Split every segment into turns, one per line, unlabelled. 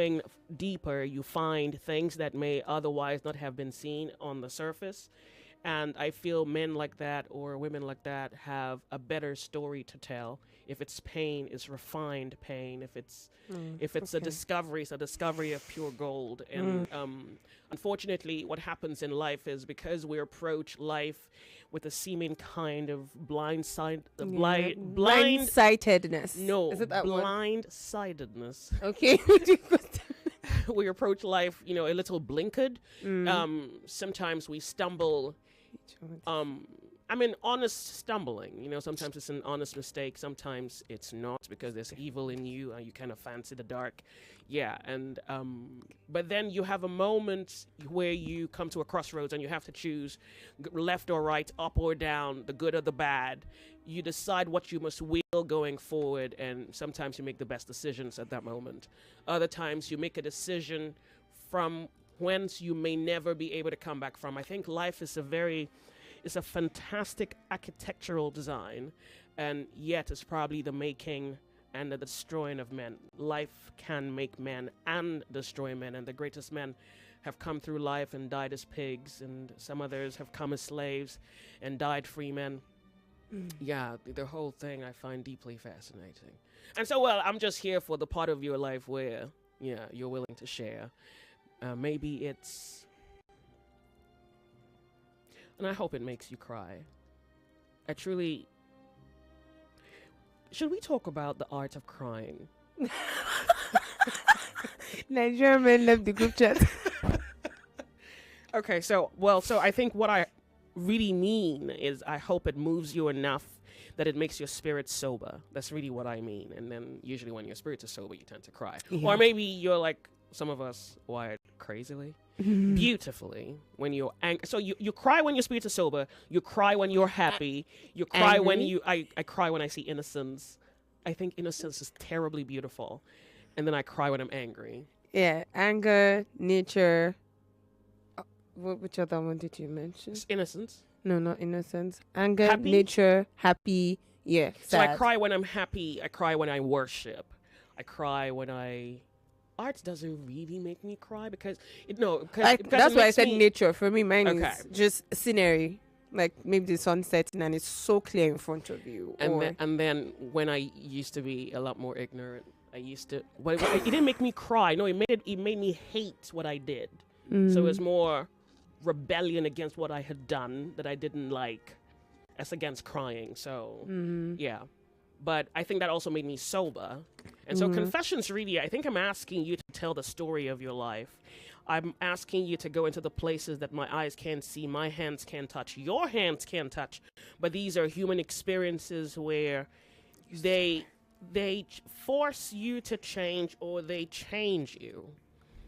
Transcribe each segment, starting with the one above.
going deeper, you find things that may otherwise not have been seen on the surface. And I feel men like that or women like that have a better story to tell. If it's pain, it's refined pain. If it's a discovery, it's a discovery of pure gold. And unfortunately, what happens in life is because we approach life with a seeming kind of
blind-sightedness.
No,
is it that one?
Blind-sightedness.
Okay.
We approach life, a little blinkered. Sometimes we stumble. Honest stumbling. Sometimes it's an honest mistake. Sometimes it's not because there's evil in you and you kind of fancy the dark. Yeah, and but then you have a moment where you come to a crossroads and you have to choose left or right, up or down, the good or the bad. You decide what you must will going forward, and sometimes you make the best decisions at that moment. Other times you make a decision from whence you may never be able to come back from. I think life is it's a fantastic architectural design, and yet it's probably the making and the destroying of men. Life can make men and destroy men, and the greatest men have come through life and died as pigs, and some others have come as slaves and died free men. Yeah, the whole thing I find deeply fascinating. And so, I'm just here for the part of your life where, you're willing to share. Maybe it's... And I hope it makes you cry. I truly... Should we talk about the art of crying?
Nigerian men left the group chat.
Okay, so I think what I really mean is I hope it moves you enough that it makes your spirit sober. That's really what I mean. And then usually when your spirit is sober, you tend to cry. Yeah. Or maybe you're like some of us wired crazily, beautifully when you're angry. So you cry when your spirit is sober. You cry when you're happy. You cry
angry?
when I cry when I see innocence. I think innocence is terribly beautiful. And then I cry when I'm angry.
Yeah, anger, nature. Which other one did you mention?
It's innocence.
No, not innocence. Anger,
happy?
Nature, happy. Yeah.
So I
sad.
cry when I'm happy. I cry when I worship. I cry when art doesn't really make me cry because
that's why I said nature. For me, mine
Okay.
is just scenery. Like maybe the sun setting and it's so clear in front of you.
And then when I used to be a lot more ignorant, I used to. It didn't make me cry. No, it made me hate what I did. So it was more rebellion against what I had done that I didn't like, as against crying. So yeah, but I think that also made me sober. And so confessions, really, I think I'm asking you to tell the story of your life. I'm asking you to go into the places that my eyes can't see, my hands can't touch, your hands can't touch. But these are human experiences where they force you to change or they change you.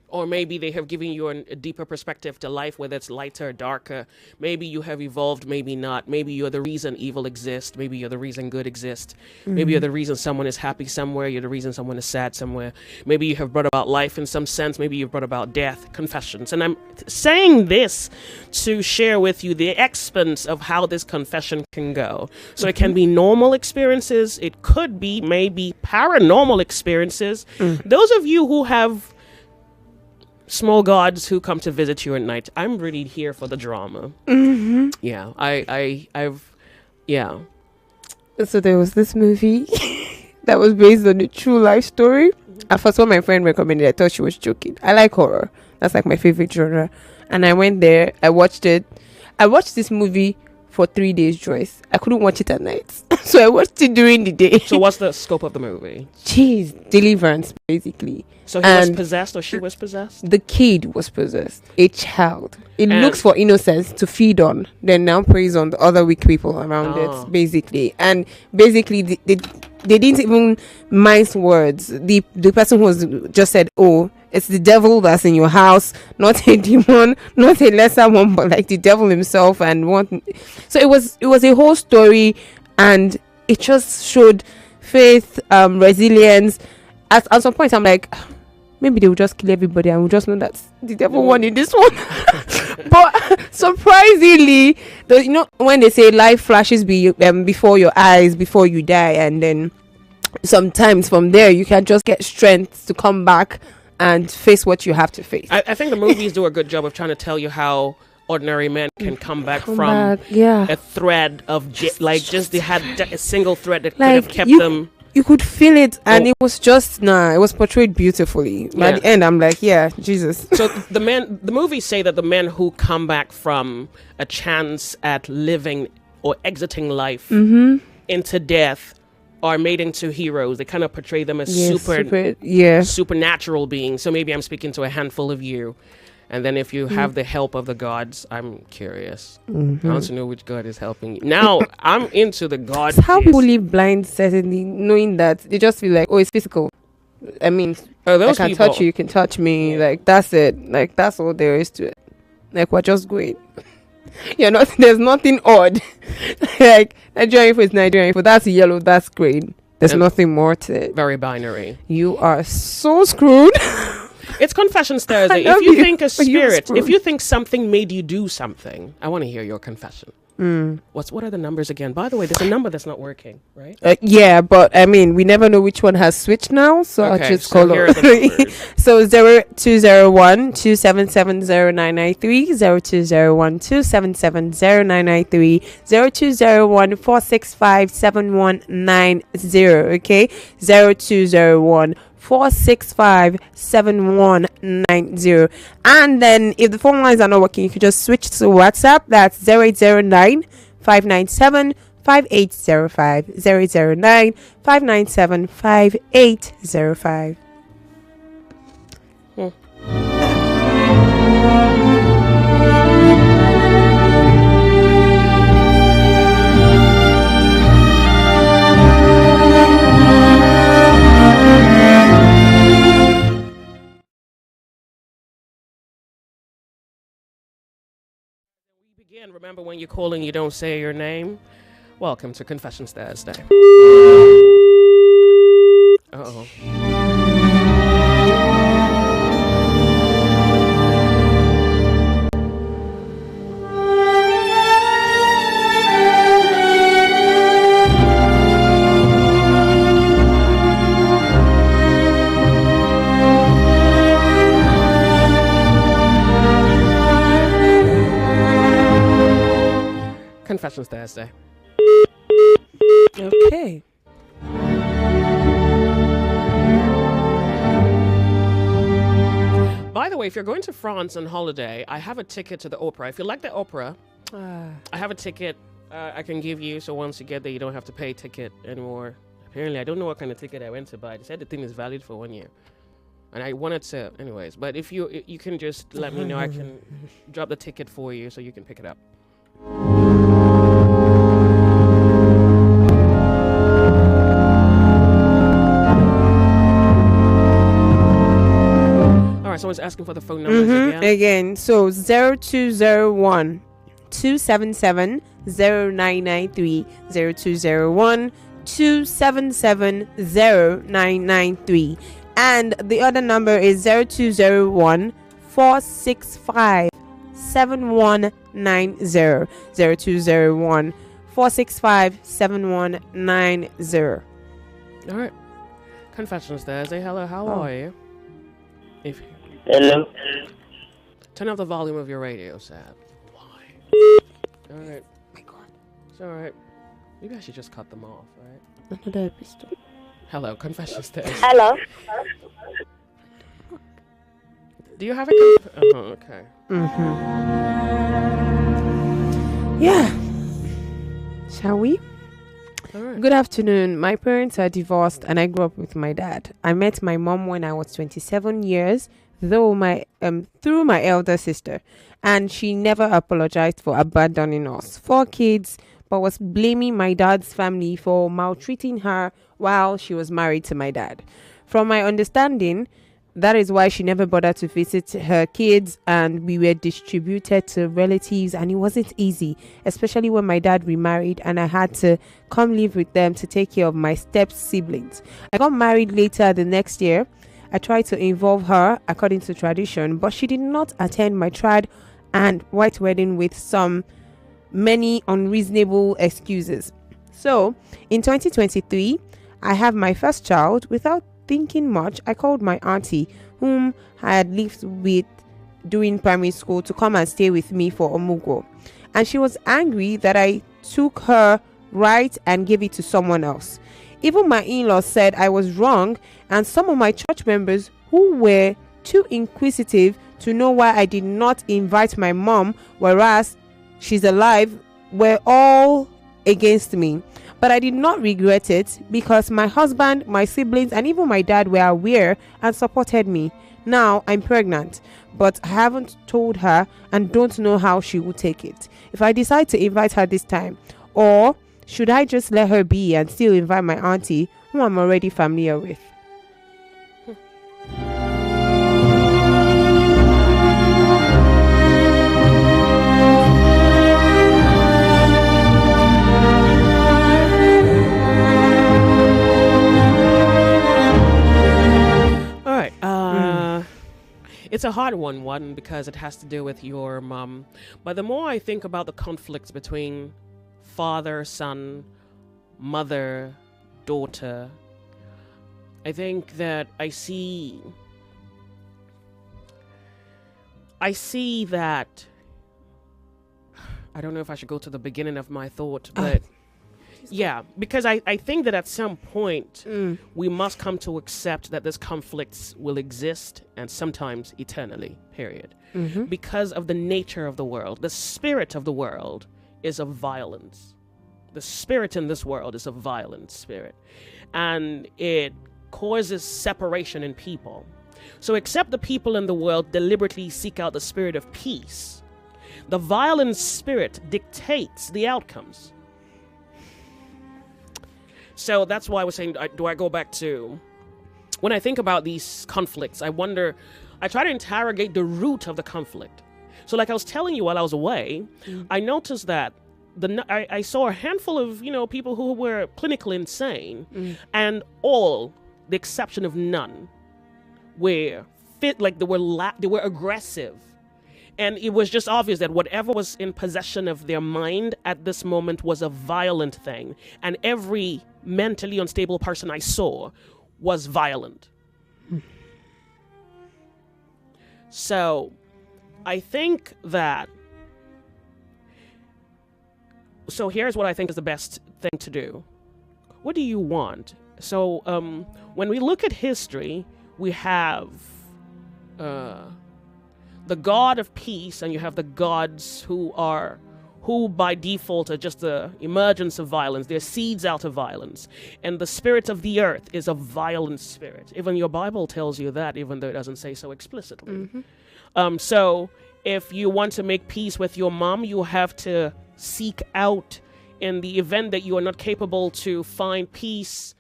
Or maybe they have given you a deeper perspective to life, whether it's lighter or darker. Maybe you have evolved, maybe not. Maybe you're the reason evil exists. Maybe you're the reason good exists. Maybe you're the reason someone is happy somewhere. You're the reason someone is sad somewhere. Maybe you have brought about life in some sense. Maybe you've brought about death, confessions. And I'm saying this to share with you the expense of how this confession can go. So it can be normal experiences. It could be maybe paranormal experiences. Those of you who have small gods who come to visit you at night, I'm really here for the drama. Yeah, yeah.
So there was this movie that was based on a true life story. At first, when my friend recommended it, I thought she was joking. I like horror. That's like my favorite genre. And I went there. I watched it. I watched this movie for 3 days, Joyce. I couldn't watch it at night. So I watched it during the day.
So what's the scope of the movie?
Jeez, deliverance, basically.
So he was possessed or she was possessed?
The kid was possessed. A child. It looks for innocence to feed on. Then now preys on the other weak people around it, basically. And basically, they didn't even mince words. The person who was just said, oh, it's the devil that's in your house, not a demon, not a lesser one, but like the devil himself. So it was a whole story, and it just showed faith, resilience. At some point, I'm like, maybe they will just kill everybody, and we'll just know that the devil won in this one. But surprisingly, when they say life flashes before your eyes before you die, and then sometimes from there you can just get strength to come back and face what you have to face.
I think the movies do a good job of trying to tell you how ordinary men can come back from a thread of they had a single thread that could have kept them.
You could feel it, and it was just it was portrayed beautifully. By the end, I'm like, yeah, Jesus.
So the movies say that the men who come back from a chance at living or exiting life into death are made into heroes. They kind of portray them as supernatural beings. So maybe I'm speaking to a handful of you. And then if you have the help of the gods, I'm curious. I want to know which god is helping you. Now, I'm into the god.
How people live blind, certainly, knowing that they just feel like, oh, it's physical. I mean, I can touch you, you can touch me. Like, that's it. Like, that's all there is to it. Like, we're just going. There's nothing odd. Like, Nigerian info is Nigerian info. That's yellow, that's green. There's nothing more to it.
Very binary.
You are so screwed.
It's Confessions Thursday. If you think a spirit, if you think something made you do something, I want to hear your confession. What are the numbers again? By the way, there's a number that's not working, right?
Yeah, but I mean, we never know which one has switched now, so I'll just call it. So 0201 277 0993, 0201 277 0993, 0201 465 7190. Okay, 0201 465 7190. And then if the phone lines are not working, you can just switch to WhatsApp. That's 0809 597 5805, 0809 597 5805.
Again, remember when you're calling, you don't say your name. Welcome to Confessions Thursday. Uh-oh. Confessions Thursday.
Okay.
By the way, if you're going to France on holiday, I have a ticket to the opera. If you like the opera, I have a ticket I can give you. So once you get there, you don't have to pay a ticket anymore. Apparently, I don't know what kind of ticket I went to buy. They said the thing is valid for 1 year. And I wanted to, anyways. But if you can just let me know, I can drop the ticket for you so you can pick it up. Someone's asking for the phone numbers
again. So 0201 277 0993, 0201 277 0993, and the other number is 0201 465 7190, 0201 465 7190.
All right. Confessions Thursday. Hello, how are you?
Hello.
Turn up the volume of your radio, Sab. Why? All right.
My God.
It's all right. Maybe I should just cut them off, right?
Another pistol.
Hello, Confessions Thursday.
Hello.
Do you have a okay.
Yeah. Shall we?
All right.
Good afternoon. My parents are divorced and I grew up with my dad. I met my mom when I was 27 years, through my elder sister, and she never apologized for abandoning us. 4 kids, but was blaming my dad's family for maltreating her while she was married to my dad. From my understanding, that is why she never bothered to visit her kids, and we were distributed to relatives, and it wasn't easy, especially when my dad remarried and I had to come live with them to take care of my step siblings. I got married later the next year. I tried to involve her according to tradition, but she did not attend my trad and white wedding with many unreasonable excuses. So in 2023, I have my first child. Without thinking much, I called my auntie, whom I had lived with during primary school, to come and stay with me for Omugo. And she was angry that I took her right and gave it to someone else. Even my in-laws said I was wrong, and some of my church members who were too inquisitive to know why I did not invite my mom, whereas she's alive, were all against me. But I did not regret it, because my husband, my siblings, and even my dad were aware and supported me. Now I'm pregnant, but I haven't told her and don't know how she will take it. If I decide to invite her this time, or should I just let her be and still invite my auntie, who I'm already familiar with?
It's a hard one because it has to do with your mom. But the more I think about the conflicts between father, son, mother, daughter, I think that I see that, I don't know if I should go to the beginning of my thought, but yeah, because I think that at some point we must come to accept that these conflicts will exist, and sometimes eternally, period. Because of the nature of the world. The spirit of the world is of violence. The spirit in this world is a violent spirit, and it causes separation in people. So except the people in the world deliberately seek out the spirit of peace, the violent spirit dictates the outcomes. So that's why I was saying, do I go back to, when I think about these conflicts, I try to interrogate the root of the conflict. So like I was telling you while I was away, I noticed that I saw a handful of, people who were clinically insane, and all, the exception of none, were fit, like they were aggressive. And it was just obvious that whatever was in possession of their mind at this moment was a violent thing. And every mentally unstable person I saw was violent. So I think that, so here's what I think is the best thing to do. What do you want? So when we look at history, we have the god of peace, and you have the gods who by default are just the emergence of violence. They're seeds out of violence. And the spirit of the earth is a violent spirit. Even your Bible tells you that, even though it doesn't say so explicitly. So if you want to make peace with your mom, you have to seek out, in the event that you are not capable to find peace,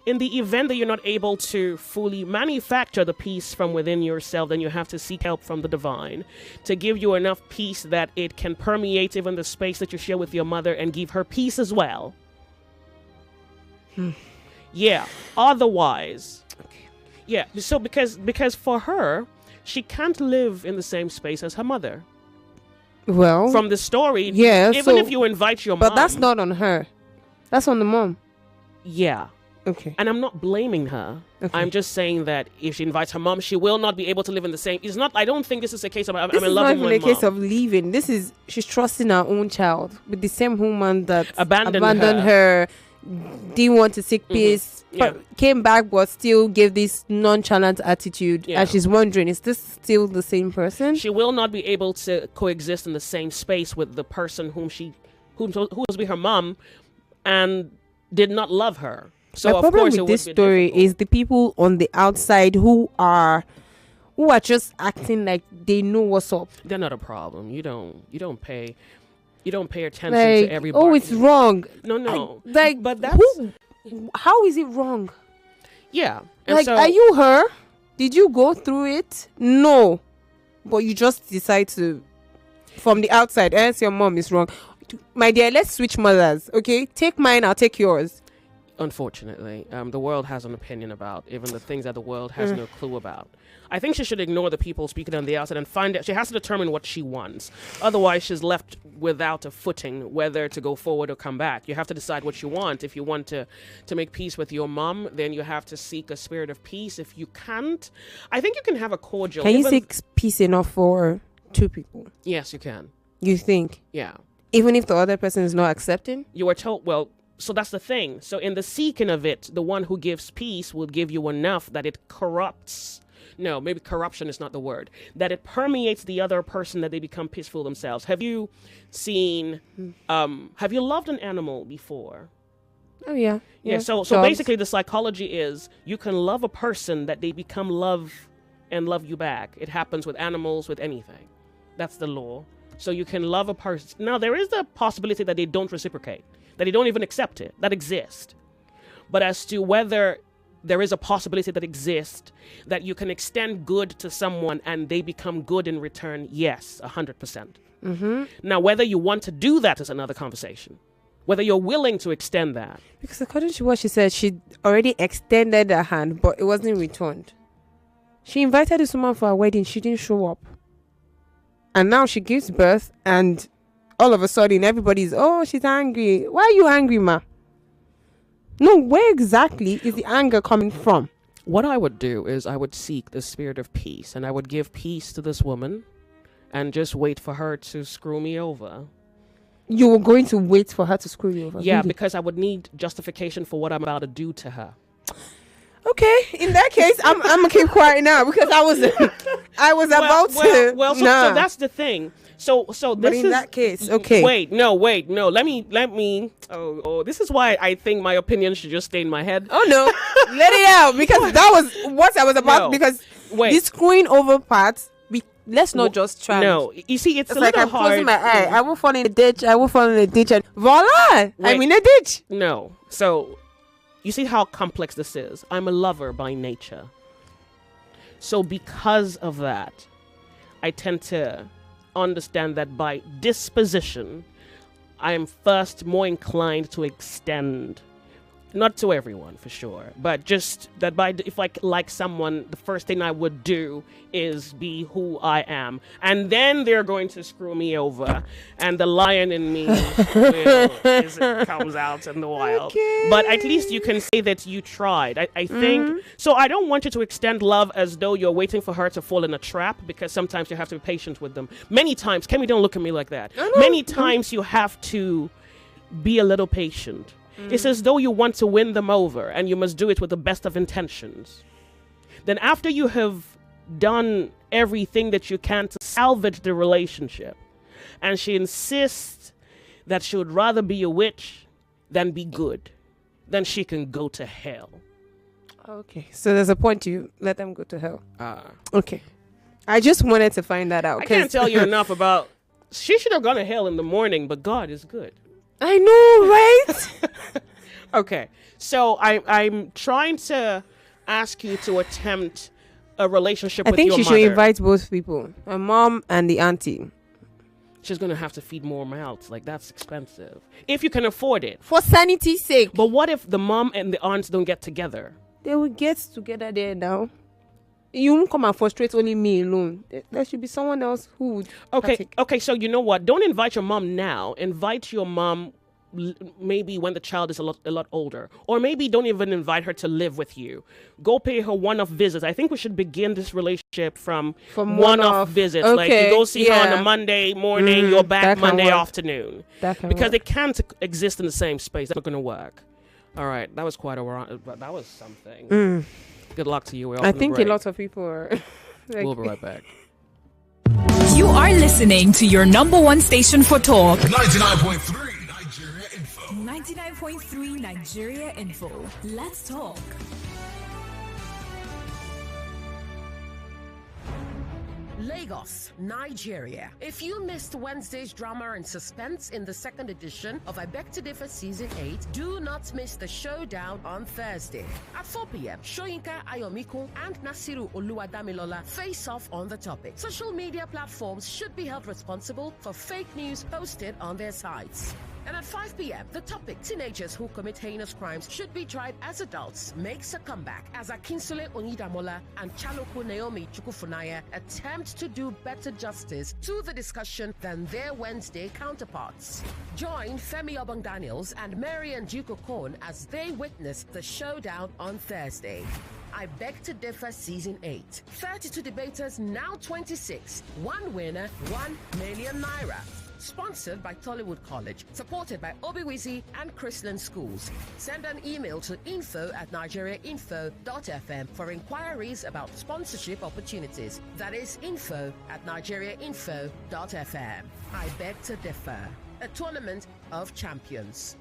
in the event that you're not able to fully manufacture the peace from within yourself, then you have to seek help from the divine to give you enough peace that it can permeate even the space that you share with your mother and give her peace as well. Yeah. Otherwise, yeah. So because for her, she can't live in the same space as her mother.
Well,
from the story,
yeah.
Even if you invite your mom,
but that's not on her. That's on the mom.
Yeah.
Okay.
And I'm not blaming her. Okay. I'm just saying that if she invites her mom, she will not be able to live in the same. It's not. I don't think this is a case of I'm in love with my mom. This is not even a case
of leaving. This is she's trusting her own child with the same woman that
abandoned
her, didn't want to seek peace, came back but still gave this nonchalant attitude. And she's wondering, is this still the same person?
She will not be able to coexist in the same space with the person who's with her mom and did not love her. So
the problem with this story is the people on the outside who are just acting like they know what's up.
They're not a problem. You don't pay attention to everybody.
Oh, it's wrong.
No.
But that's how is it wrong?
Yeah.
And are you her? Did you go through it? No. But you just decide to, from the outside, your mom is wrong. My dear, let's switch mothers, okay? Take mine, I'll take yours.
Unfortunately, the world has an opinion about even the things that the world has no clue about. I think she should ignore the people speaking on the outside and find out. She has to determine what she wants. Otherwise, she's left without a footing, whether to go forward or come back. You have to decide what you want. If you want to make peace with your mom, then you have to seek a spirit of peace. If you can't, I think you can have a cordial.
Can you seek peace enough for two people?
Yes, you can.
You think?
Yeah.
Even if the other person is not accepting?
You were told, well, so that's the thing. So in the seeking of it, the one who gives peace will give you enough that it corrupts. No, maybe corruption is not the word. That it permeates the other person, that they become peaceful themselves. Have you seen, have you loved an animal before?
Oh, yeah.
Yeah, so basically the psychology is you can love a person that they become love and love you back. It happens with animals, with anything. That's the law. So you can love a person. Now, there is the possibility that they don't reciprocate, that they don't even accept it. That exists. But as to whether there is a possibility that exists that you can extend good to someone and they become good in return, yes, 100%. Now, whether you want to do that is another conversation. Whether you're willing to extend that.
Because according to what she said, she already extended her hand, but it wasn't returned. She invited this woman for a wedding. She didn't show up. And now she gives birth, and all of a sudden, everybody's, oh, she's angry. Why are you angry, ma? No, where exactly is the anger coming from?
What I would do is I would seek the spirit of peace, and I would give peace to this woman and just wait for her to screw me over.
You were going to wait for her to screw you over?
Yeah,
really?
Because I would need justification for what I'm about to do to her.
Okay, in that case, I'm gonna keep quiet now because I was about to.
Well, so that's the thing. So
but in that case, okay.
Wait, no. Let me. Oh, this is why I think my opinion should just stay in my head.
Oh no, let it out because that was what I was about. No. Because this screwing over part. Let's not just try.
No, you see, it's a
like
little hard.
Closing my eye. I will fall in the ditch. And voila! I'm in a ditch.
No, so you see how complex this is. I'm a lover by nature. So because of that, I tend to understand that by disposition, I am first more inclined to extend. Not to everyone, for sure, but just that if I like someone, the first thing I would do is be who I am. And then they're going to screw me over, and the lion in me comes out in the wild. Okay. But at least you can say that you tried. I think, so I don't want you to extend love as though you're waiting for her to fall in a trap, because sometimes you have to be patient with them. Many times, Kemi, don't look at me like that. Many times you have to be a little patient. It's as though you want to win them over, and you must do it with the best of intentions. Then after you have done everything that you can to salvage the relationship, and she insists that she would rather be a witch than be good, then she can go to hell.
Okay, so there's a point you let them go to hell. Okay. I just wanted to find that out.
I can't tell you enough about... She should have gone to hell in the morning, but God is good.
I know, right?
Okay, so I'm trying to ask you to attempt a relationship with your mother. I think
she should invite both people, her mom and the auntie.
She's going to have to feed more mouths. Like, that's expensive. If you can afford it.
For sanity's sake.
But what if the mom and the aunts don't get together?
They will get together there now. You won't come and frustrate only me alone. There should be someone else who would partake.
Okay, so you know what? Don't invite your mom now. Invite your mom maybe when the child is a lot older. Or maybe don't even invite her to live with you. Go pay her one-off visits. I think we should begin this relationship from one-off visits. Okay, like you go see her on a Monday morning, you're back Monday afternoon. Because they can't exist in the same space. That's not going to work. All right, that was quite that was something. Good luck to you.
I think a lot of people are...
We'll be right back.
You are listening to your number one station for talk.
99.3 Nigeria Info.
99.3 Nigeria Info. Let's talk.
Lagos, Nigeria. If you missed Wednesday's drama and suspense in the second edition of I Beg to Differ Season 8, do not miss the showdown on Thursday. At 4 p.m., Shoyinka Ayomiko and Nasiru Oluwadamilola face off on the topic. Social media platforms should be held responsible for fake news posted on their sites. And at 5 p.m., the topic, teenagers who commit heinous crimes should be tried as adults, makes a comeback as Akinsule Onidamola and Chaloku Naomi Chukufunaya attempt to do better justice to the discussion than their Wednesday counterparts. Join Femi Obong-Daniels and Marian Duke-Okon as they witness the showdown on Thursday. I Beg to Differ Season 8. 32 debaters, now 26. One winner, 1 million naira. Sponsored by Tollywood College. Supported by Obiwizi and Chrisland Schools. Send an email to info@nigeriainfo.fm for inquiries about sponsorship opportunities. That is info@nigeriainfo.fm. I Beg to Differ. A tournament of champions.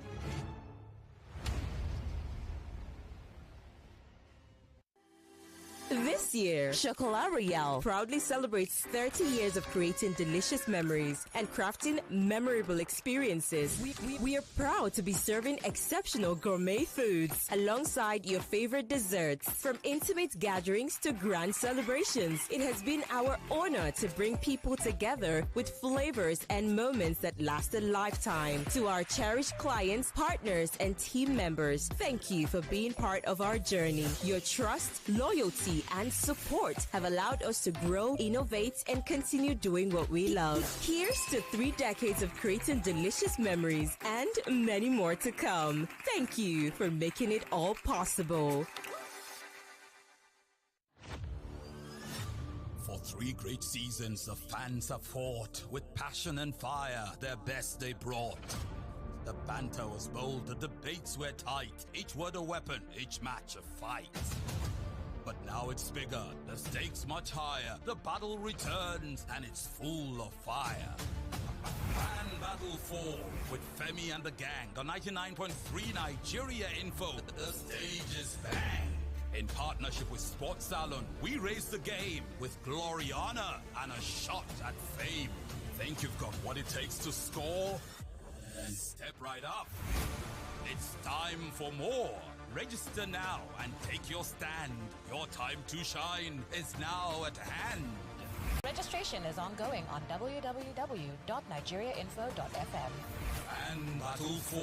This year, Chocolat Royale proudly celebrates 30 years of creating delicious memories and crafting memorable experiences. We are proud to be serving exceptional gourmet foods alongside your favorite desserts. From intimate gatherings to grand celebrations, it has been our honor to bring people together with flavors and moments that last a lifetime. To our cherished clients, partners, and team members, thank you for being part of our journey. Your trust, loyalty, and support have allowed us to grow, innovate, and continue doing what we love. Here's to 3 decades of creating delicious memories and many more to come. Thank you for making it all possible.
For 3 great seasons, the fans have fought with passion and fire. Their best they brought. The banter was bold, the debates were tight. Each word a weapon, each match a fight. But now it's bigger, the stakes much higher. The battle returns and it's full of fire. Fan Battle 4 with Femi and the gang on 99.3 Nigeria Info. The stage is bang. In partnership with Sports Salon, we raise the game with glory, honor, and a shot at fame. Think you've got what it takes to score? Then step right up. It's time for more. Register now and take your stand. Your time to shine is now at hand.
Registration is ongoing on www.nigeriainfo.fm.
And Battle 4.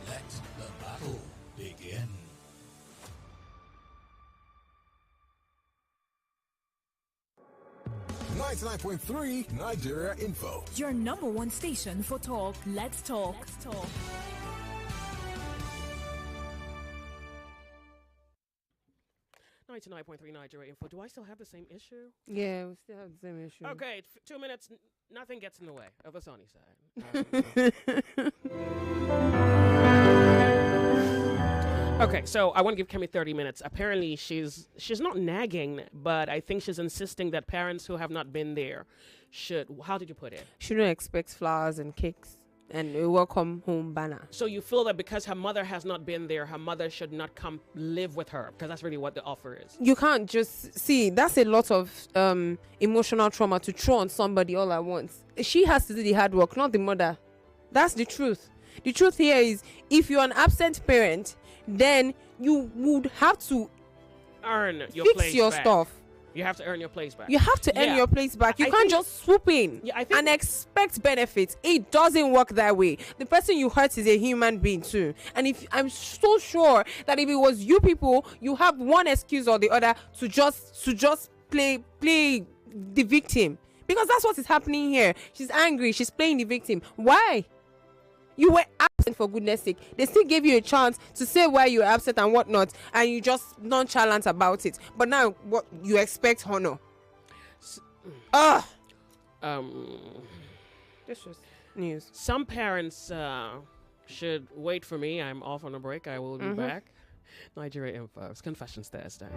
Let the battle begin.
.3 Nigeria Info.
Your number one station for talk. Let's talk.
99.3 Nigeria Info. Do I still have the same issue?
Yeah, we still have the same issue.
Okay, 2 minutes. Nothing gets in the way of the sunny side. Okay, so I want to give Kemi 30 minutes. Apparently, she's not nagging, but I think she's insisting that parents who have not been there should. How did you put it?
Shouldn't expect flowers and cakes and a welcome home banner.
So you feel that because her mother has not been there, her mother should not come live with her, because that's really what the offer is.
You can't just see, that's a lot of emotional trauma to throw on somebody all at once. She has to do the hard work, not the mother. That's the truth. The truth here is, if you're an absent parent, then you would have to
earn your
fix
place
your
back.
stuff.
You have to earn your place back.
You have to earn your place back. You can't just swoop in and expect benefits. It doesn't work that way. The person you hurt is a human being too. And if I'm so sure that if it was you people, you have one excuse or the other to just play the victim. Because that's what is happening here. She's angry. She's playing the victim. Why? You were absent, for goodness sake. They still gave you a chance to say why you were upset and whatnot, and you just nonchalant about it. But now, what you expect honor? This is news.
Some parents should wait for me. I'm off on a break. I will be back. Nigeria Info. It's Confessions Thursday.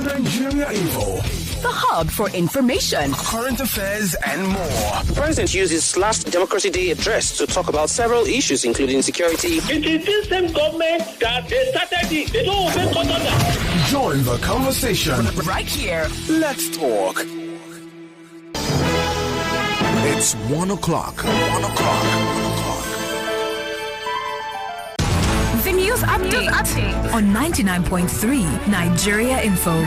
Nigeria Info.
The hub for information,
Current affairs and more.
The president used his last Democracy Day address to talk about several issues, including security.
It is this same government that they started it. They don't obey conduct.
Join the conversation
right here.
Let's talk. It's 1 o'clock. 1 o'clock.
The news update on 99.3 Nigeria Info.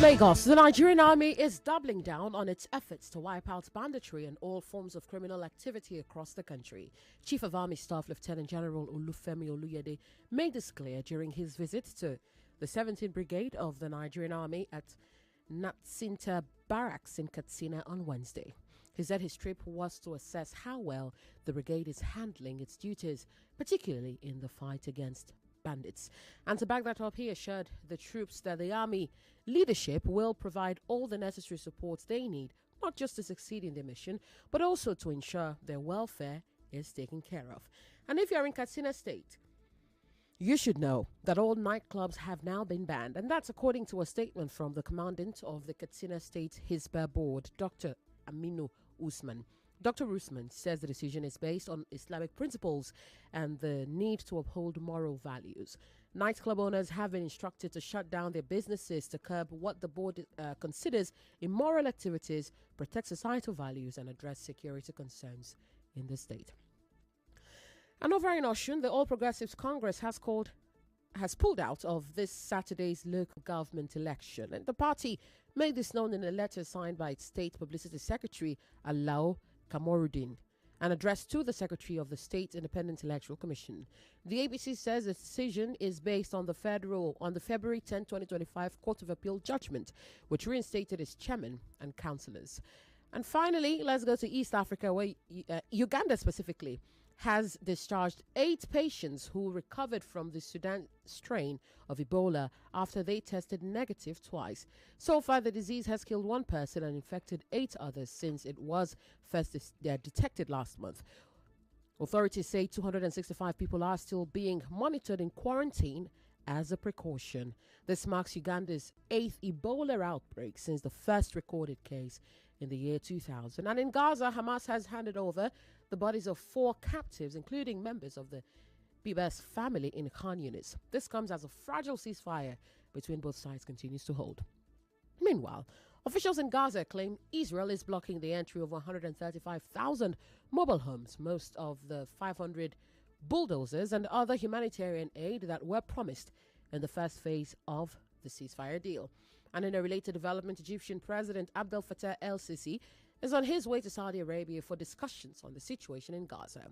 Lagos, the Nigerian army is doubling down on its efforts to wipe out banditry and all forms of criminal activity across the country. Chief of Army Staff Lieutenant General Olufemi Oluyede made this clear during his visit to the 17th Brigade of the Nigerian Army at Natsinta Barracks in Katsina on Wednesday. He said his trip was to assess how well the brigade is handling its duties, particularly in the fight against bandits. And to back that up, he assured the troops that the army leadership will provide all the necessary support they need, not just to succeed in their mission, but also to ensure their welfare is taken care of. And if you're in Katsina State, you should know that all nightclubs have now been banned, and that's according to a statement from the commandant of the Katsina State Hisbah Board, Dr. Aminu Usman. Dr. Usman says the decision is based on Islamic principles and the need to uphold moral values. Nightclub owners have been instructed to shut down their businesses to curb what the board considers immoral activities, protect societal values, and address security concerns in the state. And over in Osun, the All Progressives Congress has pulled out of this Saturday's local government election. And the party made this known in a letter signed by its state publicity secretary, Alao Kamorudin, and addressed to the Secretary of the State Independent Electoral Commission. The ABC says the decision is based on the February 10, 2025 Court of Appeal judgment, which reinstated its chairman and councillors. And finally, let's go to East Africa, where Uganda specifically has discharged 8 patients who recovered from the Sudan strain of Ebola after they tested negative twice. So far, the disease has killed 1 person and infected 8 others since it was first detected last month. Authorities say 265 people are still being monitored in quarantine as a precaution. This marks Uganda's 8th Ebola outbreak since the first recorded case in the year 2000. And in Gaza, Hamas has handed over the bodies of 4 captives, including members of the Bibas family in Khan Yunis. This comes as a fragile ceasefire between both sides continues to hold. Meanwhile, officials in Gaza claim Israel is blocking the entry of 135,000 mobile homes, most of the 500 bulldozers and other humanitarian aid that were promised in the first phase of the ceasefire deal. And in a related development, Egyptian President Abdel Fattah el-Sisi is on his way to Saudi Arabia for discussions on the situation in Gaza.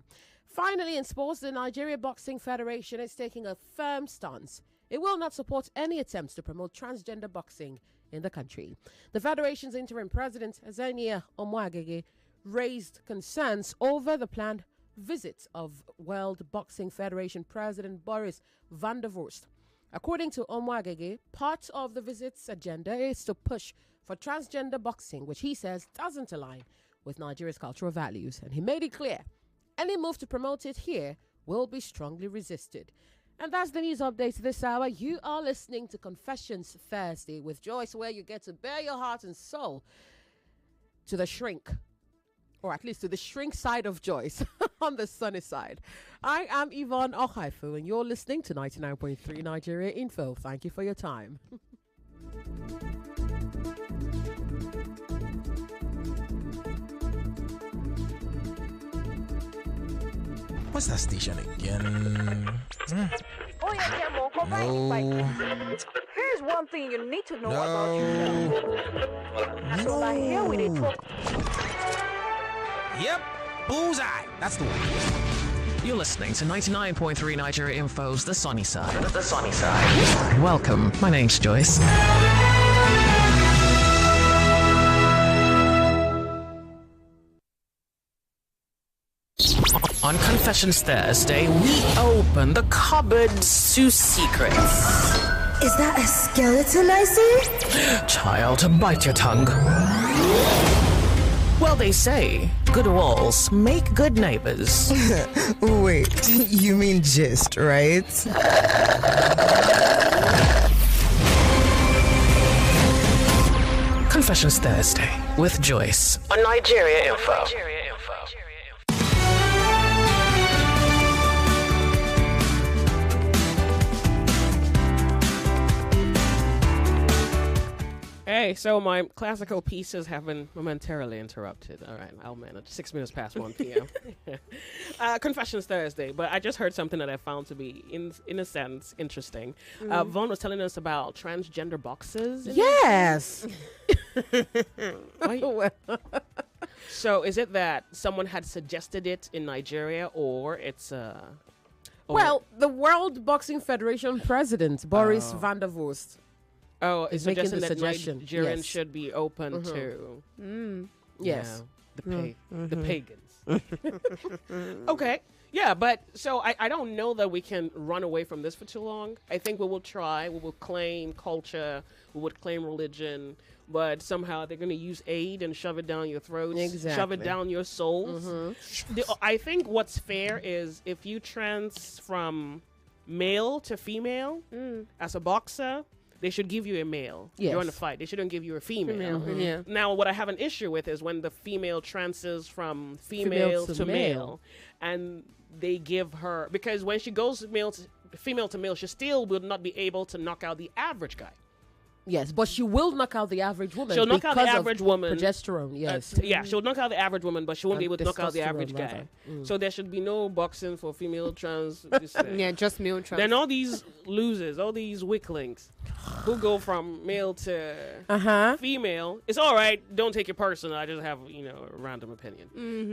Finally, in sports, the Nigeria Boxing Federation is taking a firm stance. It will not support any attempts to promote transgender boxing in the country. The federation's interim president, Joyce Onyemuwa, raised concerns over the planned visit of World Boxing Federation President Boris van der Vorst. According to Onyemuwa, part of the visit's agenda is to push for transgender boxing, which he says doesn't align with Nigeria's cultural values. And he made it clear, any move to promote it here will be strongly resisted. And that's the news update this hour. You are listening to Confessions Thursday with Joyce, where you get to bare your heart and soul to the shrink, or at least to the shrink side of Joyce on the sunny side. I am Yvonne Ohaifu, and you're listening to 99.3 Nigeria Info. Thank you for your time.
What's that station again?
Oh yeah, Camo, go back. Here's one thing you need to know about yourself. So like here we dey talk.
Yep, bullseye. That's the one.
You're listening to 99.3 Nigeria Info's The Sunny Side. The Sunny Side. Welcome. My name's Joyce. On Confessions Thursday, we open the cupboards to secrets.
Is that a skeleton I see?
Child, bite your tongue. Well, they say, good walls make good neighbors.
Wait, you mean gist, right?
Confessions Thursday with Joyce on Nigeria Info.
Hey, Okay, so my classical pieces have been momentarily interrupted. All right, I'll manage. 6 minutes past 1 p.m. Confessions Thursday, but I just heard something that I found to be, in a sense, interesting. Vaughn was telling us about transgender boxes.
Yes.
So is it that someone had suggested it in Nigeria, or it's
well, the World Boxing Federation president, Boris van der Vost.
Oh, it's
making
suggesting
the
that
suggestion.
Nigerians
Yes.
should be open to
Yes.
the pagans. Okay. Yeah, but so I don't know that we can run away from this for too long. I think we will try. We will claim culture. We would claim religion. But somehow they're going to use aid and shove it down your throats.
Exactly.
Shove it down your souls. I think what's fair is if you trans from male to female as a boxer, they should give you a male.
Yes.
You're in a fight. They shouldn't give you a female.
Yeah.
Now, what I have an issue with is when the female transes from female to male, and they give her, because when she goes female to male, she still will not be able to knock out the average guy.
Yes, but she will knock out the average woman.
She'll knock out the
because of
average woman.
Progesterone, yes.
Yeah, she'll knock out the average woman, but she won't be able to knock out the average
testosterone,
guy.
rather.
So there should be no boxing for female trans.
Yeah, just male trans.
Then all these losers, all these weaklings who go from male to female, it's all right. Don't take it personal. I just have, a random opinion.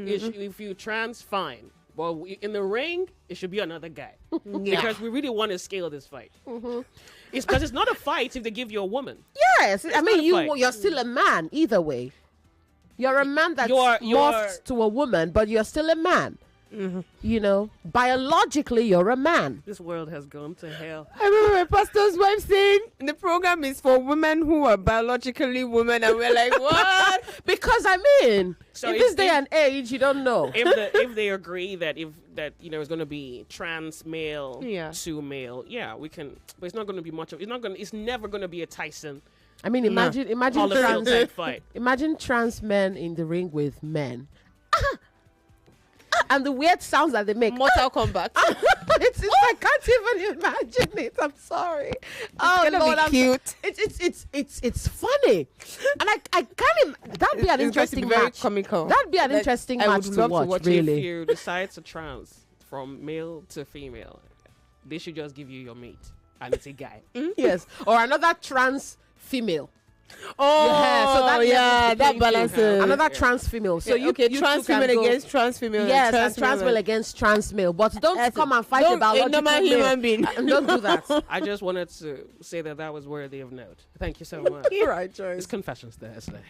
If you trans, fine. Well, in the ring, it should be another guy. Because we really want to scale this fight. It's because it's not a fight if they give you a woman.
Yes, I mean, you're still a man either way. You're a man that's morphed to a woman, but you're still a man. Biologically, you're a man.
This world has gone to hell.
I remember my pastor's wife saying the program is for women who are biologically women, and we're like, what?
Because in this day and age, you don't know.
If they agree that it's going to be trans male to male, we can. But it's not going to be much of. It's never going to be a Tyson.
I mean, imagine
trans fight.
Imagine trans men in the ring with men. And the weird sounds that they make.
Mortal Kombat.
I can't even imagine it. I'm sorry.
It's gonna be cute.
It's funny, and I can't. That'd be an interesting
very
match.
Comical.
That'd be an interesting
I
match
would
to
love
watch.
to watch
really.
If you decide to trans from male to female, they should just give you your mate, and it's a guy.
Yes, or another trans female.
Oh,
so
that balances.
Another trans female. So you
trans female against trans female.
Yes, and trans male against trans male. But don't come and fight about a
normal human being.
Don't do that.
I just wanted to say that was worthy of note. Thank you so much.
You're right, Joyce.
It's Confessions Thursday.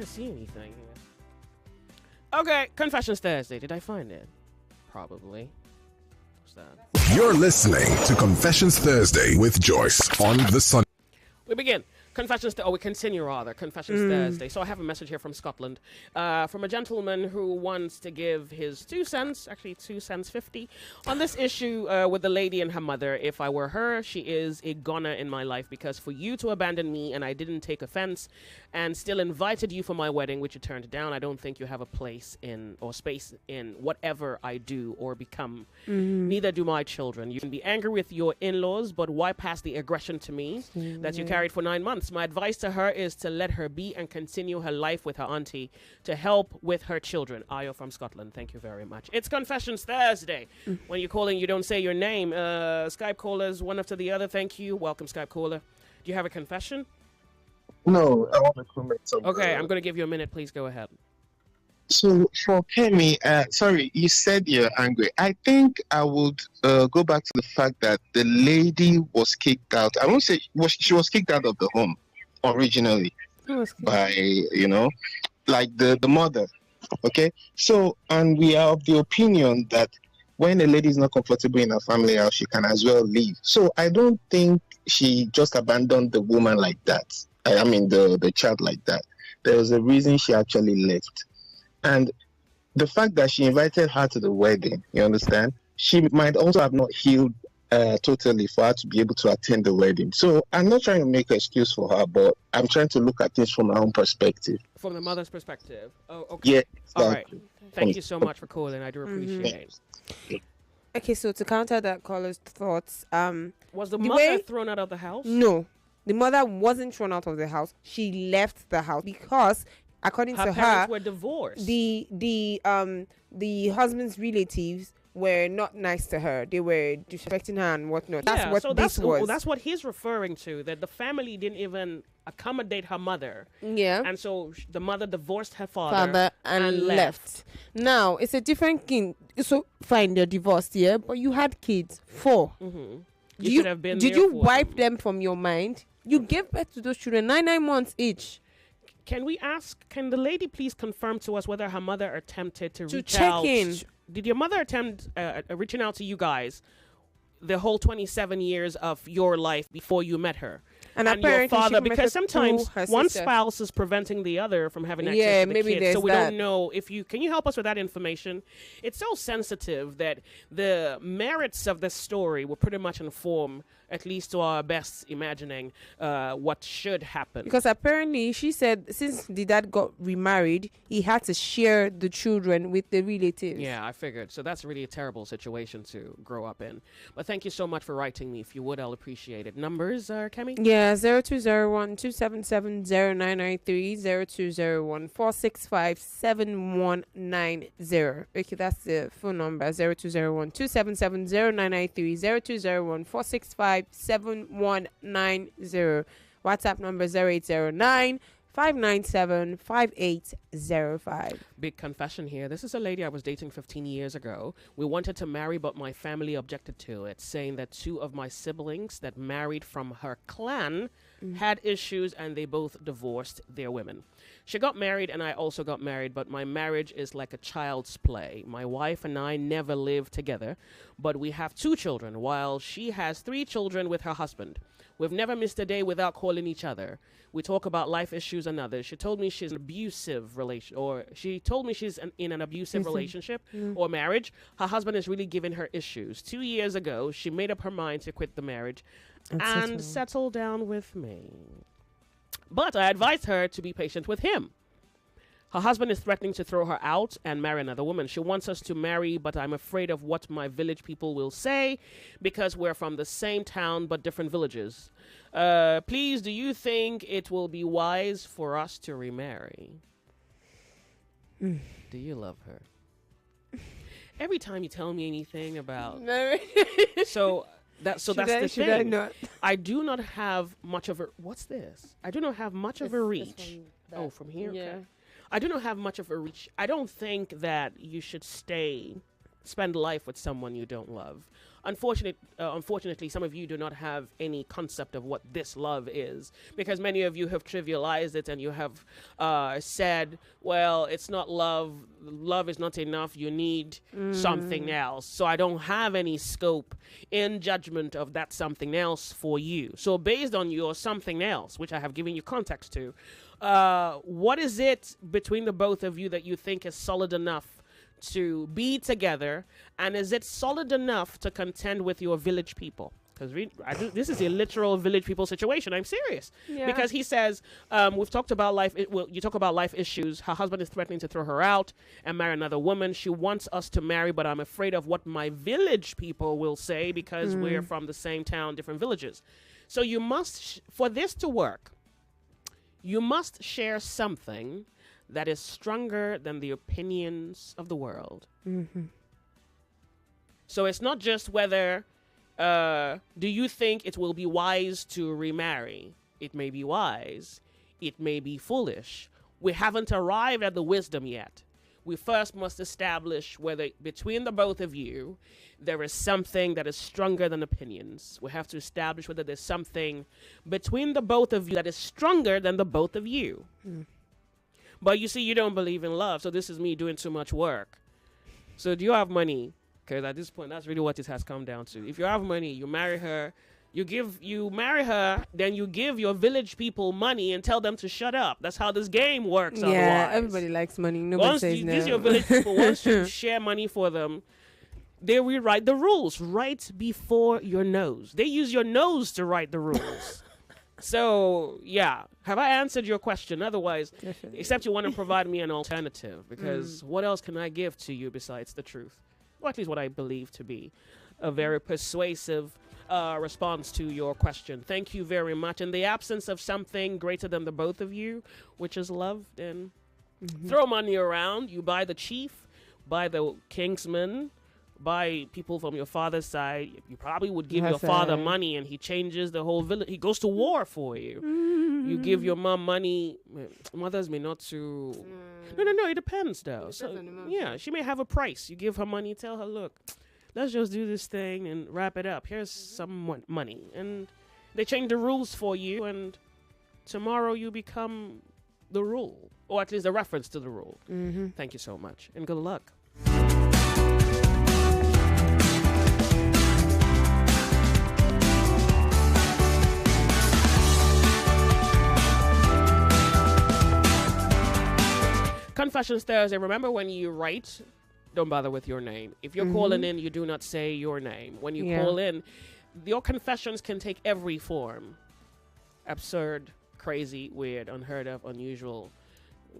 See anything here. Okay, Confessions Thursday. Did I find it? Probably. What's that?
You're listening to Confessions Thursday with Joyce on the Sun.
We begin. We continue rather. Confessions Thursday. So I have a message here from Scotland, from a gentleman who wants to give his 2 cents, actually 2 cents 50, on this issue with the lady and her mother. If I were her, she is a goner in my life, because for you to abandon me and I didn't take offense and still invited you for my wedding, which you turned down, I don't think you have a place in or space in whatever I do or become. Neither do my children. You can be angry with your in-laws, but why pass the aggression to me that you carried for 9 months? My advice to her is to let her be and continue her life with her auntie to help with her children. Ayo from Scotland. Thank you very much. It's Confessions Thursday. When you're calling, you don't say your name. Skype callers, one after the other. Thank you. Welcome, Skype caller. Do you have a confession?
No, I want to comment something.
Okay, I'm going to give you a minute. Please go ahead.
So for Kemi, sorry, you said you're angry. I think I would go back to the fact that the lady was kicked out. I won't say she was kicked out of the home originally by, like the mother. Okay, so, and we are of the opinion that when a lady is not comfortable in her family house, she can as well leave. So I don't think she just abandoned the woman like that. I mean the child like that. There was a reason she actually left. And the fact that she invited her to the wedding, you understand? She might also have not healed totally for her to be able to attend the wedding. So I'm not trying to make an excuse for her, but I'm trying to look at things from my own perspective.
From the mother's perspective. Oh, okay.
Yeah.
All right. Thank you so much for calling. I do appreciate it.
Okay, so to counter that caller's thoughts,
was the mother thrown out of the house?
No, the mother wasn't thrown out of the house. She left the house because, according to her,
parents were divorced.
The husband's relatives were not nice to her. They were disrespecting her and whatnot. That's what this was.
That's what he's referring to. That the family didn't even accommodate her mother.
Yeah.
And so the mother divorced her father
and left. Now it's a different thing. So fine, they're divorced, yeah, but you had kids, 4.
Mm-hmm.
Did you wipe them from your mind? You gave birth to those children 9 months each.
Can the lady please confirm to us whether her mother attempted to reach
check
out?
in.
Did your mother attempt reaching out to you guys the whole 27 years of your life before you met her?
And
your father, because sometimes one
sister.
spouse is preventing the other from having access to the
maybe
kids. So we
that.
don't know can you help us with that information? It's so sensitive that the merits of this story will pretty much inform, at least to our best imagining, what should happen.
Because apparently she said since the dad got remarried, he had to share the children with the relatives.
Yeah, I figured. So that's really a terrible situation to grow up in. But thank you so much for writing me. If you would, I'll appreciate it. Numbers, Kemi?
Yeah, 0201 277 0993 0201 465 7190. Okay, that's the phone number. 0201 277 0993 0201 465 7190. WhatsApp number 0809 597 5805.
Big confession here. This is a lady I was dating 15 years ago. We wanted to marry, but my family objected to it, saying that 2 of my siblings that married from her clan had issues and they both divorced their women. She got married and I also got married, but my marriage is like a child's play. My wife and I never lived together, but we have 2 children, while she has 3 children with her husband. We've never missed a day without calling each other. We talk about life issues and others. She told me she's in an abusive relationship or marriage. Her husband is really giving her issues. 2 years ago, she made up her mind to quit the marriage and settle down with me. But I advised her to be patient with him. Her husband is threatening to throw her out and marry another woman. She wants us to marry, but I'm afraid of what my village people will say because we're from the same town but different villages. Please, do you think it will be wise for us to remarry? Do you love her? Every time you tell me anything about... That's the thing. I do not have much of a... What's this? I do not have much of a reach. From here?
Yeah.
Okay. I do not have much of a reach. I don't think that you should spend life with someone you don't love. Unfortunately, some of you do not have any concept of what this love is, because many of you have trivialized it and you have said, well, it's not love. Love is not enough. You need something else. So I don't have any scope in judgment of that something else for you. So based on your something else, which I have given you context to, what is it between the both of you that you think is solid enough to be together, and is it solid enough to contend with your village people? Because this is a literal village people situation. I'm serious. Yeah. Because he says, we've talked about life. You talk about life issues. Her husband is threatening to throw her out and marry another woman. She wants us to marry, but I'm afraid of what my village people will say because we're from the same town, different villages. So you must, for this to work, you must share something that is stronger than the opinions of the world. Mm-hmm. So it's not just whether, do you think it will be wise to remarry? It may be wise. It may be foolish. We haven't arrived at the wisdom yet. We first must establish whether between the both of you, there is something that is stronger than opinions. We have to establish whether there's something between the both of you that is stronger than the both of you. Mm. But you see, you don't believe in love, so this is me doing too much work. So do you have money? Because at this point, that's really what it has come down to. If you have money, you marry her, You marry her, then you give your village people money and tell them to shut up. That's how this game works.
Yeah,
otherwise.
everybody likes money. Nobody
Once
says no.
these your village people, once you share money for them, they rewrite the rules right before your nose. They use your nose to write the rules. So, yeah. Have I answered your question? Otherwise, except you want to provide me an alternative, because what else can I give to you besides the truth? Or at least what I believe to be a very persuasive response to your question. Thank you very much. In the absence of something greater than the both of you, which is love, then throw money around. You buy the chief, buy the kingsman, buy people from your father's side. You probably would give your father money and he changes the whole village. He goes to war for you. You give your mom money. Mothers may not to... No, it depends though. So, yeah, she may have a price. You give her money, tell her, look, let's just do this thing and wrap it up. Here's some money. And they change the rules for you, and tomorrow you become the rule, or at least a reference to the rule. Thank you so much, and good luck. Confessions Thursday. Remember, when you write, don't bother with your name. If you're calling in, you do not say your name. When you call in, your confessions can take every form. Absurd, crazy, weird, unheard of, unusual,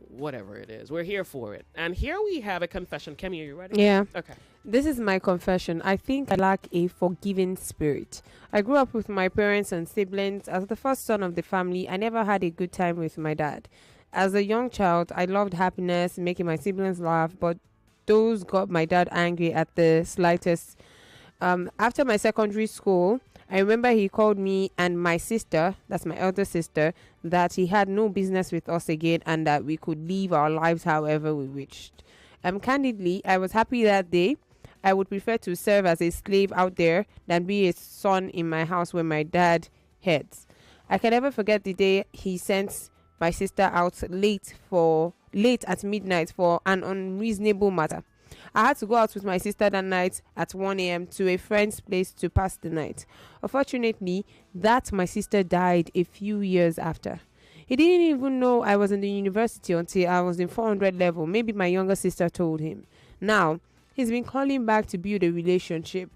whatever it is. We're here for it. And here we have a confession. Kemi, are you ready?
Yeah.
Okay.
This is my confession. I think I lack a forgiving spirit. I grew up with my parents and siblings. As the first son of the family, I never had a good time with my dad. As a young child, I loved happiness, making my siblings laugh, but those got my dad angry at the slightest. After my secondary school, I remember he called me and my sister, that's my elder sister, that he had no business with us again and that we could live our lives however we wished. Candidly, I was happy that day. I would prefer to serve as a slave out there than be a son in my house where my dad heads. I can never forget the day he sent my sister out late at midnight for an unreasonable matter. I had to go out with my sister that night at 1 a.m. to a friend's place to pass the night. Unfortunately, my sister died a few years after. He didn't even know I was in the university until I was in 400 level. Maybe my younger sister told him. Now, he's been calling back to build a relationship.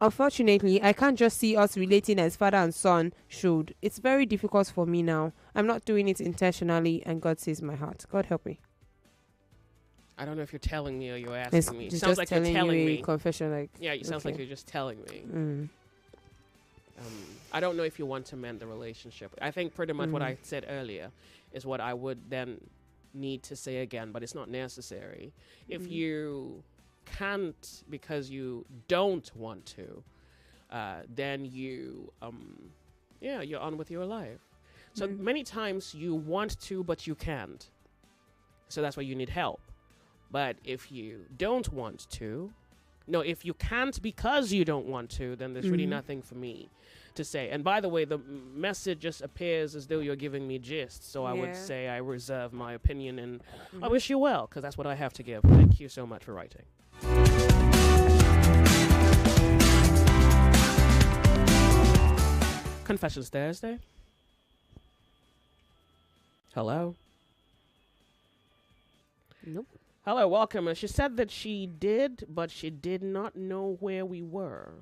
Unfortunately, I can't just see us relating as father and son should. It's very difficult for me now. I'm not doing it intentionally, and God sees my heart. God help me.
I don't know if you're telling me or you're asking me. It
It's
sounds
just
like you're telling
you
me.
a confession, like
Yeah, it sounds like you're just telling me. I don't know if you want to mend the relationship. I think pretty much what I said earlier is what I would then need to say again, but it's not necessary. If you can't because you don't want to, then you're on with your life. So many times you want to, but you can't. So that's why you need help. But if you don't want to, if you can't because you don't want to, then there's really nothing for me to say. And by the way, the message just appears as though you're giving me gist. So I would say I reserve my opinion, and I wish you well, because that's what I have to give. Thank you so much for writing. Confessions Thursday. Hello.
Nope.
Hello, welcome. She said that she did, but she did not know where we were.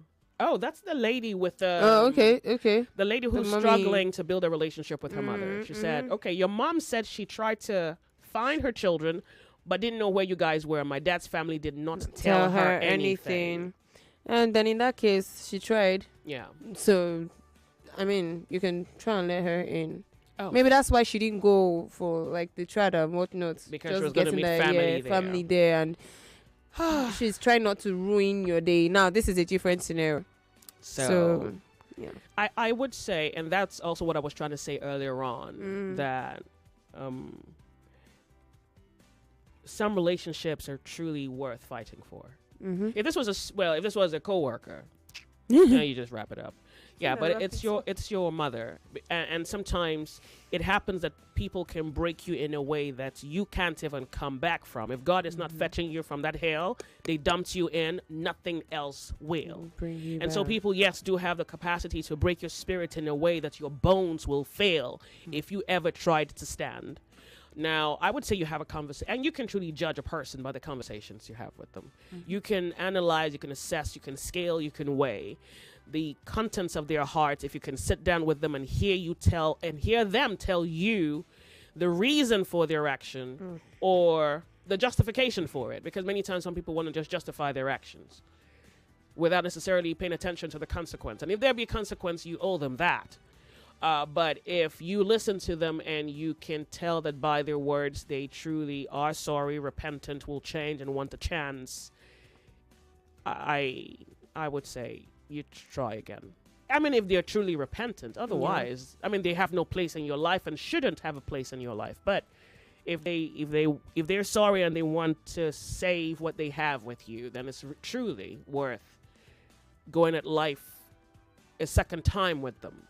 Oh, that's the lady with the...
okay.
The lady who's struggling to build a relationship with her mother. She said, okay, your mom said she tried to find her children, but didn't know where you guys were. My dad's family did not tell her anything.
And then in that case, she tried.
Yeah.
So, I mean, you can try and let her in.
Oh.
Maybe that's why she didn't go for like the trial and whatnot.
Because she was going to meet family
there. And she's trying not to ruin your day. Now, this is a different scenario. So yeah.
I would say, and that's also what I was trying to say earlier on, that some relationships are truly worth fighting for. If this was a coworker, you just wrap it up. Yeah, but it's your mother, and sometimes it happens that people can break you in a way that you can't even come back from. If God is not fetching you from that hell, they dumped you in, nothing else will.
Bring you
And so
back.
people, yes, do have the capacity to break your spirit in a way that your bones will fail if you ever tried to stand. Now, I would say you have a conversation, and you can truly judge a person by the conversations you have with them. You can analyze, you can assess, you can scale, you can weigh the contents of their hearts. If you can sit down with them and hear them tell you the reason for their action or the justification for it, because many times some people want to just justify their actions without necessarily paying attention to the consequence. And if there be a consequence, you owe them that. But if you listen to them and you can tell that by their words they truly are sorry, repentant, will change, and want a chance, I would say you try again. I mean, if they're truly repentant. Otherwise, I mean, they have no place in your life and shouldn't have a place in your life. But if they're sorry and they want to save what they have with you, then it's truly worth going at life a second time with them.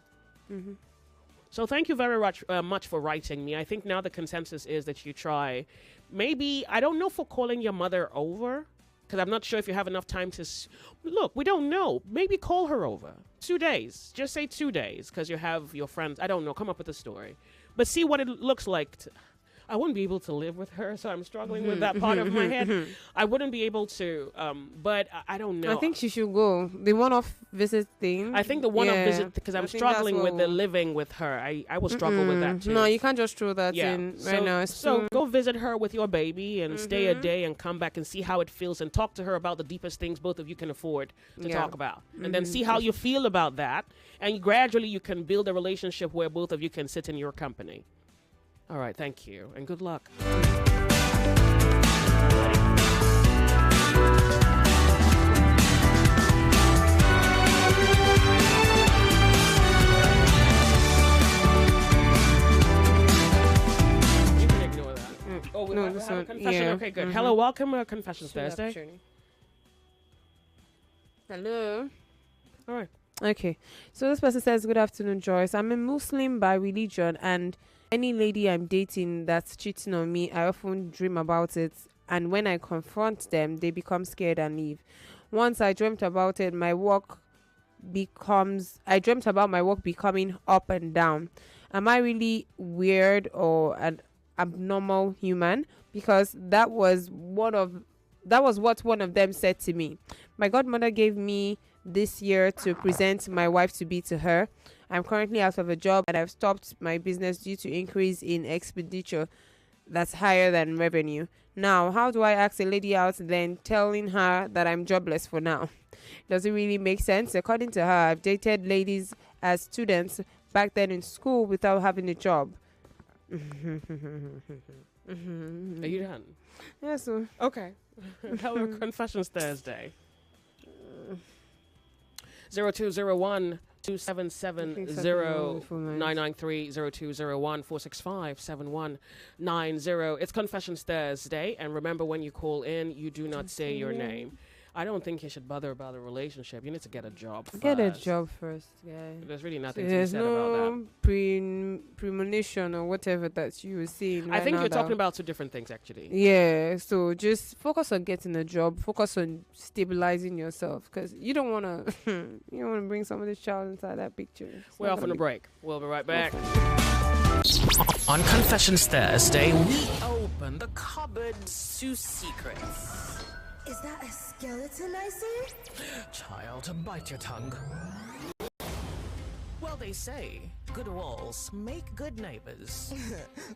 So thank you very much for writing me. I think now the consensus is that you try. Maybe, I don't know for calling your mother over, because I'm not sure if you have enough time to... Look, we don't know. Maybe call her over. 2 days. Just say 2 days, because you have your friends. I don't know. Come up with a story. But see what it looks like. I wouldn't be able to live with her, so I'm struggling with that part of my head. I wouldn't be able to, but I don't know.
I think she should go. The one-off visit thing.
I think the one-off visit, because I'm struggling with the living with her. I will struggle with that too.
No, you can't just throw that in right now.
So go visit her with your baby and stay a day and come back and see how it feels and talk to her about the deepest things both of you can afford to talk about. And then see how you feel about that. And gradually you can build a relationship where both of you can sit in your company. All right, thank you, and good luck. You can ignore that. Oh, we have a confession? Yeah. Okay, good. Hello, welcome to Confessions Thursday.
Hello.
All right.
Okay, so this person says, good afternoon, Joyce. I'm a Muslim by religion, and any lady I'm dating that's cheating on me, I often dream about it, and when I confront them, they become scared and leave. Once I dreamt about it, I dreamt about my work becoming up and down. Am I really weird or an abnormal human? Because that was what one of them said to me. My godmother gave me this year to present my wife to be to her. I'm currently out of a job and I've stopped my business due to increase in expenditure that's higher than revenue. Now, how do I ask a lady out then telling her that I'm jobless for now? Does it really make sense? According to her, I've dated ladies as students back then in school without having a job.
Are you done?
Yes, sir.
Okay. Hello, Confessions Thursday. 0201 277-0993 0201-465-7190. It's Confessions Thursday, and remember, when you call in, you do not say your name. I don't think you should bother about a relationship. You need to get a job first.
Get a job first, guy.
There's really nothing to be said about that.
Premonition or whatever that you were seeing.
I think you're talking about two different things, actually.
Yeah, so just focus on getting a job. Focus on stabilizing yourself, because you don't want to bring somebody's child inside that picture.
We're off on a break. We'll be right back.
On Confessions Thursday,
we open the cupboards to secrets.
Is that a skeleton I see?
Child, bite your tongue.
Well, they say good walls make good neighbors.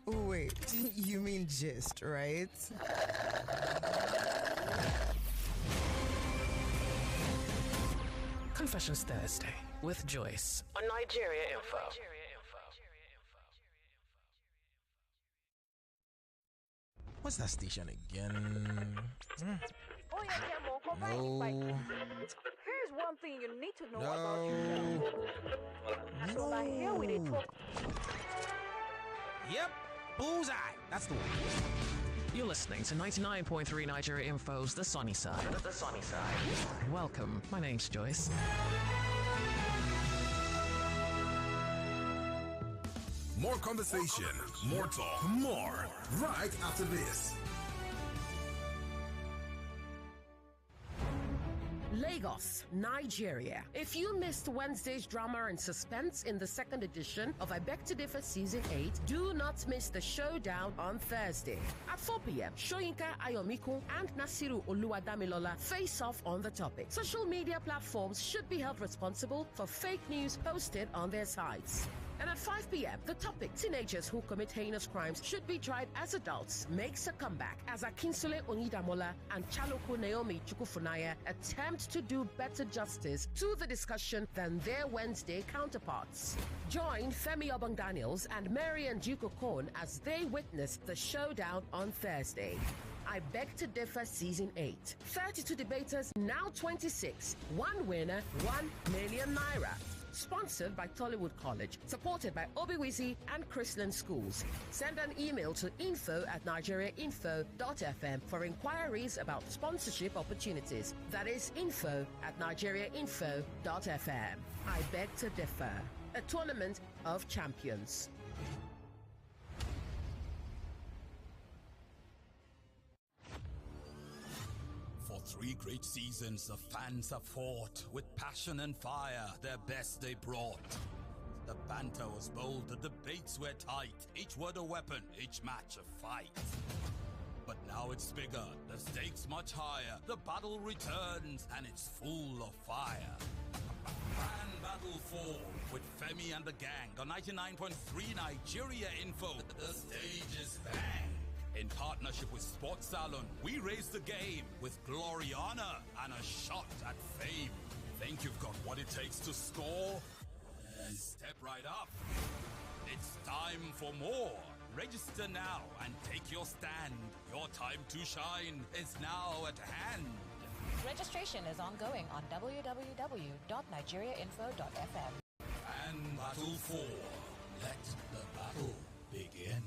Wait, you mean gist, right?
Confessions Thursday with Joyce
On Nigeria Info.
What's that station again?
Oh yeah, Camo, come
No.
by. Here's one thing you need to know about yourself. So now here we talk.
Yep, bullseye. That's the one.
You're listening to 99.3 Nigeria Info's The Sunny Side.
The sunny side.
Welcome. My name's Joyce.
More conversation, more talk, more right after this.
Lagos, Nigeria. If you missed Wednesday's drama and suspense in the second edition of I Beg to Differ Season 8, do not miss the showdown on Thursday. At 4 p.m., Soyinka Ayomiko and Nasiru Oluwadamilola face off on the topic. Social media platforms should be held responsible for fake news posted on their sites. And at 5 p.m., the topic, teenagers who commit heinous crimes should be tried as adults, makes a comeback as Akinsule Onyemuwa and Chaloko Naomi Chukwufunaya attempt to do better justice to the discussion than their Wednesday counterparts. Join Femi Obong-Daniels and Marian Duke-Okon as they witness the showdown on Thursday. I Beg to Differ Season 8. 32 debaters, now 26. One winner, 1 million naira. Sponsored by Tollywood College, supported by Obiwizi and Chrisland Schools. Send an email to info@nigeriainfo.fm for inquiries about sponsorship opportunities. That is info@nigeriainfo.fm. I Beg to Differ, a tournament of champions.
For 3 great seasons, the fans have fought with passion and fire, their best they brought. The banter was bold, the debates were tight, each word a weapon, each match a fight. But now it's bigger, the stakes much higher, the battle returns and it's full of fire. Grand Battle 4 with Femi and the gang on 99.3 Nigeria Info. The stage is bang. In partnership with Sports Salon, we raise the game with glory, honor, and a shot at fame. Think you've got what it takes to score? Then step right up. It's time for more. Register now and take your stand. Your time to shine is now at hand.
Registration is ongoing on www.nigeriainfo.fm.
And Battle 4. Let the battle begin.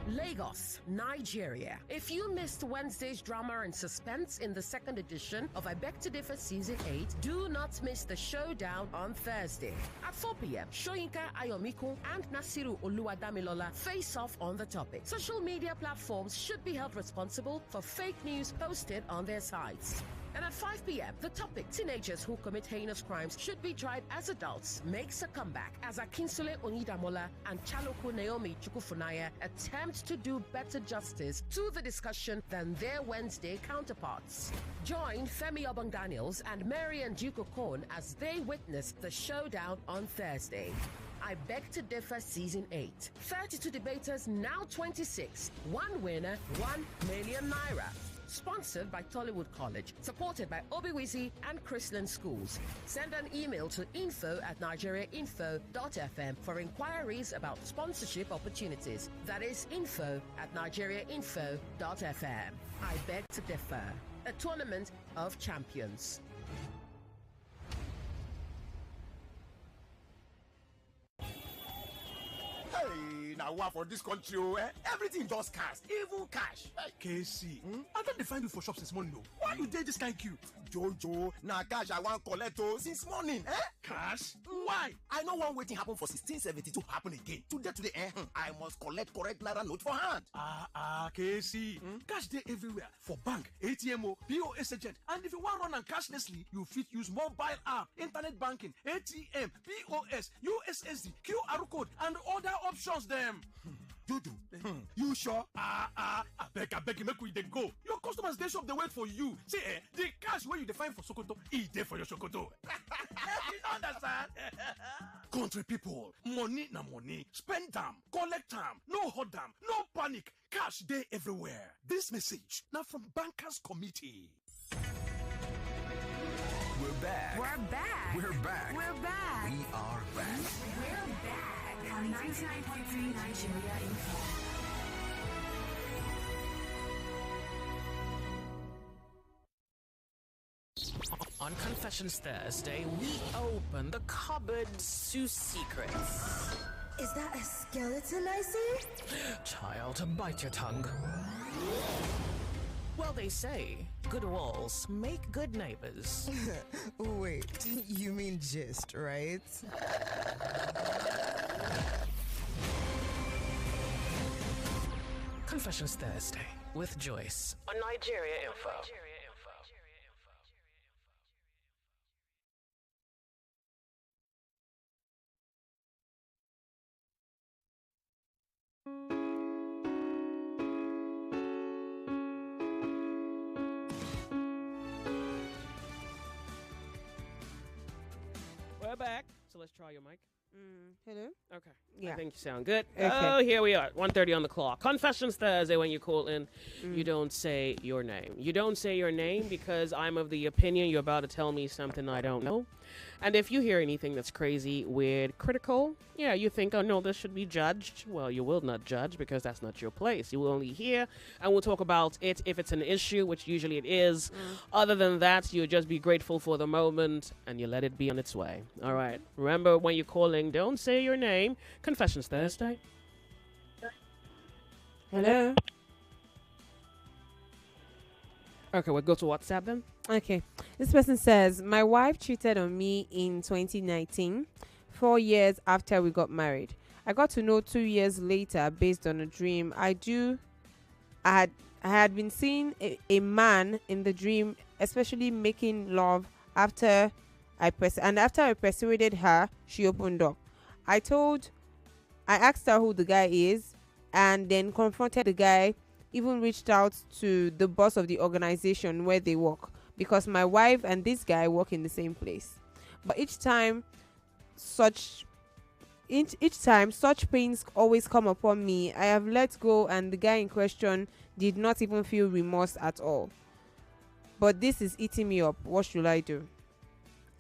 Lagos, Nigeria. If you missed Wednesday's drama and suspense in the second edition of I Beg to Differ Season 8, do not miss the showdown on Thursday. At 4 p.m., Soyinka Ayomiko and Nasiru Oluwadamilola face off on the topic. Social media platforms should be held responsible for fake news posted on their sites. And at 5 p.m., the topic, teenagers who commit heinous crimes should be tried as adults, makes a comeback as Akinsule Onyemuwa and Chaloko Naomi Chukwufunaya attempt to do better justice to the discussion than their Wednesday counterparts. Join Femi Obong-Daniels and Marian Duke-Okon as they witness the showdown on Thursday. I Beg to Differ Season 8. 32 debaters, now 26. One winner, 1 million naira. Sponsored by Tollywood College, supported by Obiwizi and Chrisland Schools. Send an email to info@nigeriainfo.fm for inquiries about sponsorship opportunities. That is info@nigeriainfo.fm. I Beg to Differ, a tournament of champions.
Hey, now what for this country? Everything just cash, even cash.
KC, I don't define you for shops this morning. Why you did this kind queue?
Jojo, now cash I want collect since morning.
Cash? Why?
I know one waiting happen for 1672 happen again. Today, I must collect correct naira note for hand.
KC, cash day everywhere for bank, ATMO, POS agent, and if you want run and cashlessly, you fit use mobile app, internet banking, ATM, POS, USSD, QR code, and other options them.
Dudu, you sure?
I beg you, make we dey go. Your customers they shop they wait for you. See, the cash where you define for Sokoto, is there for your Sokoto. You understand? Country people, money na money. Spend them, collect them, no hold them, no panic. Cash day everywhere. This message now from Bankers Committee.
We're back.
We're back.
We're back.
We're back.
We are back.
We're back on 99.3 Nigeria Info.
On Confessions Thursday, we open the cupboards to secrets.
Is that a skeleton I see?
Child, bite your tongue.
Well, they say good walls make good neighbors.
Wait, you mean gist, right?
Confessions Thursday with Joyce on Nigeria Info.
We're back. So let's try your mic.
Hello?
Okay.
Yeah.
I think you sound good.
Okay.
Oh, here we are. 1:30 on the clock. Confessions Thursday. When you call in, you don't say your name. You don't say your name because I'm of the opinion you're about to tell me something I don't know. And if you hear anything that's crazy, weird, critical, yeah, you think, oh no, this should be judged. Well, you will not judge because that's not your place. You will only hear and we'll talk about it if it's an issue, which usually it is. Other than that, you just be grateful for the moment and you let it be on its way. All right. Remember, when you're calling, don't say your name. Confessions Thursday.
Hello?
Okay, we'll go to WhatsApp then.
Okay. This person says, my wife cheated on me in 2019, 4 years after we got married. I got to know 2 years later based on a dream. I had been seeing a man in the dream, especially making love after I persuaded her, she opened up. I asked her who the guy is and then confronted the guy, even reached out to the boss of the organization where they work because my wife and this guy work in the same place. But each time such pains always come upon me, I have let go and the guy in question did not even feel remorse at all. But this is eating me up. What should I do?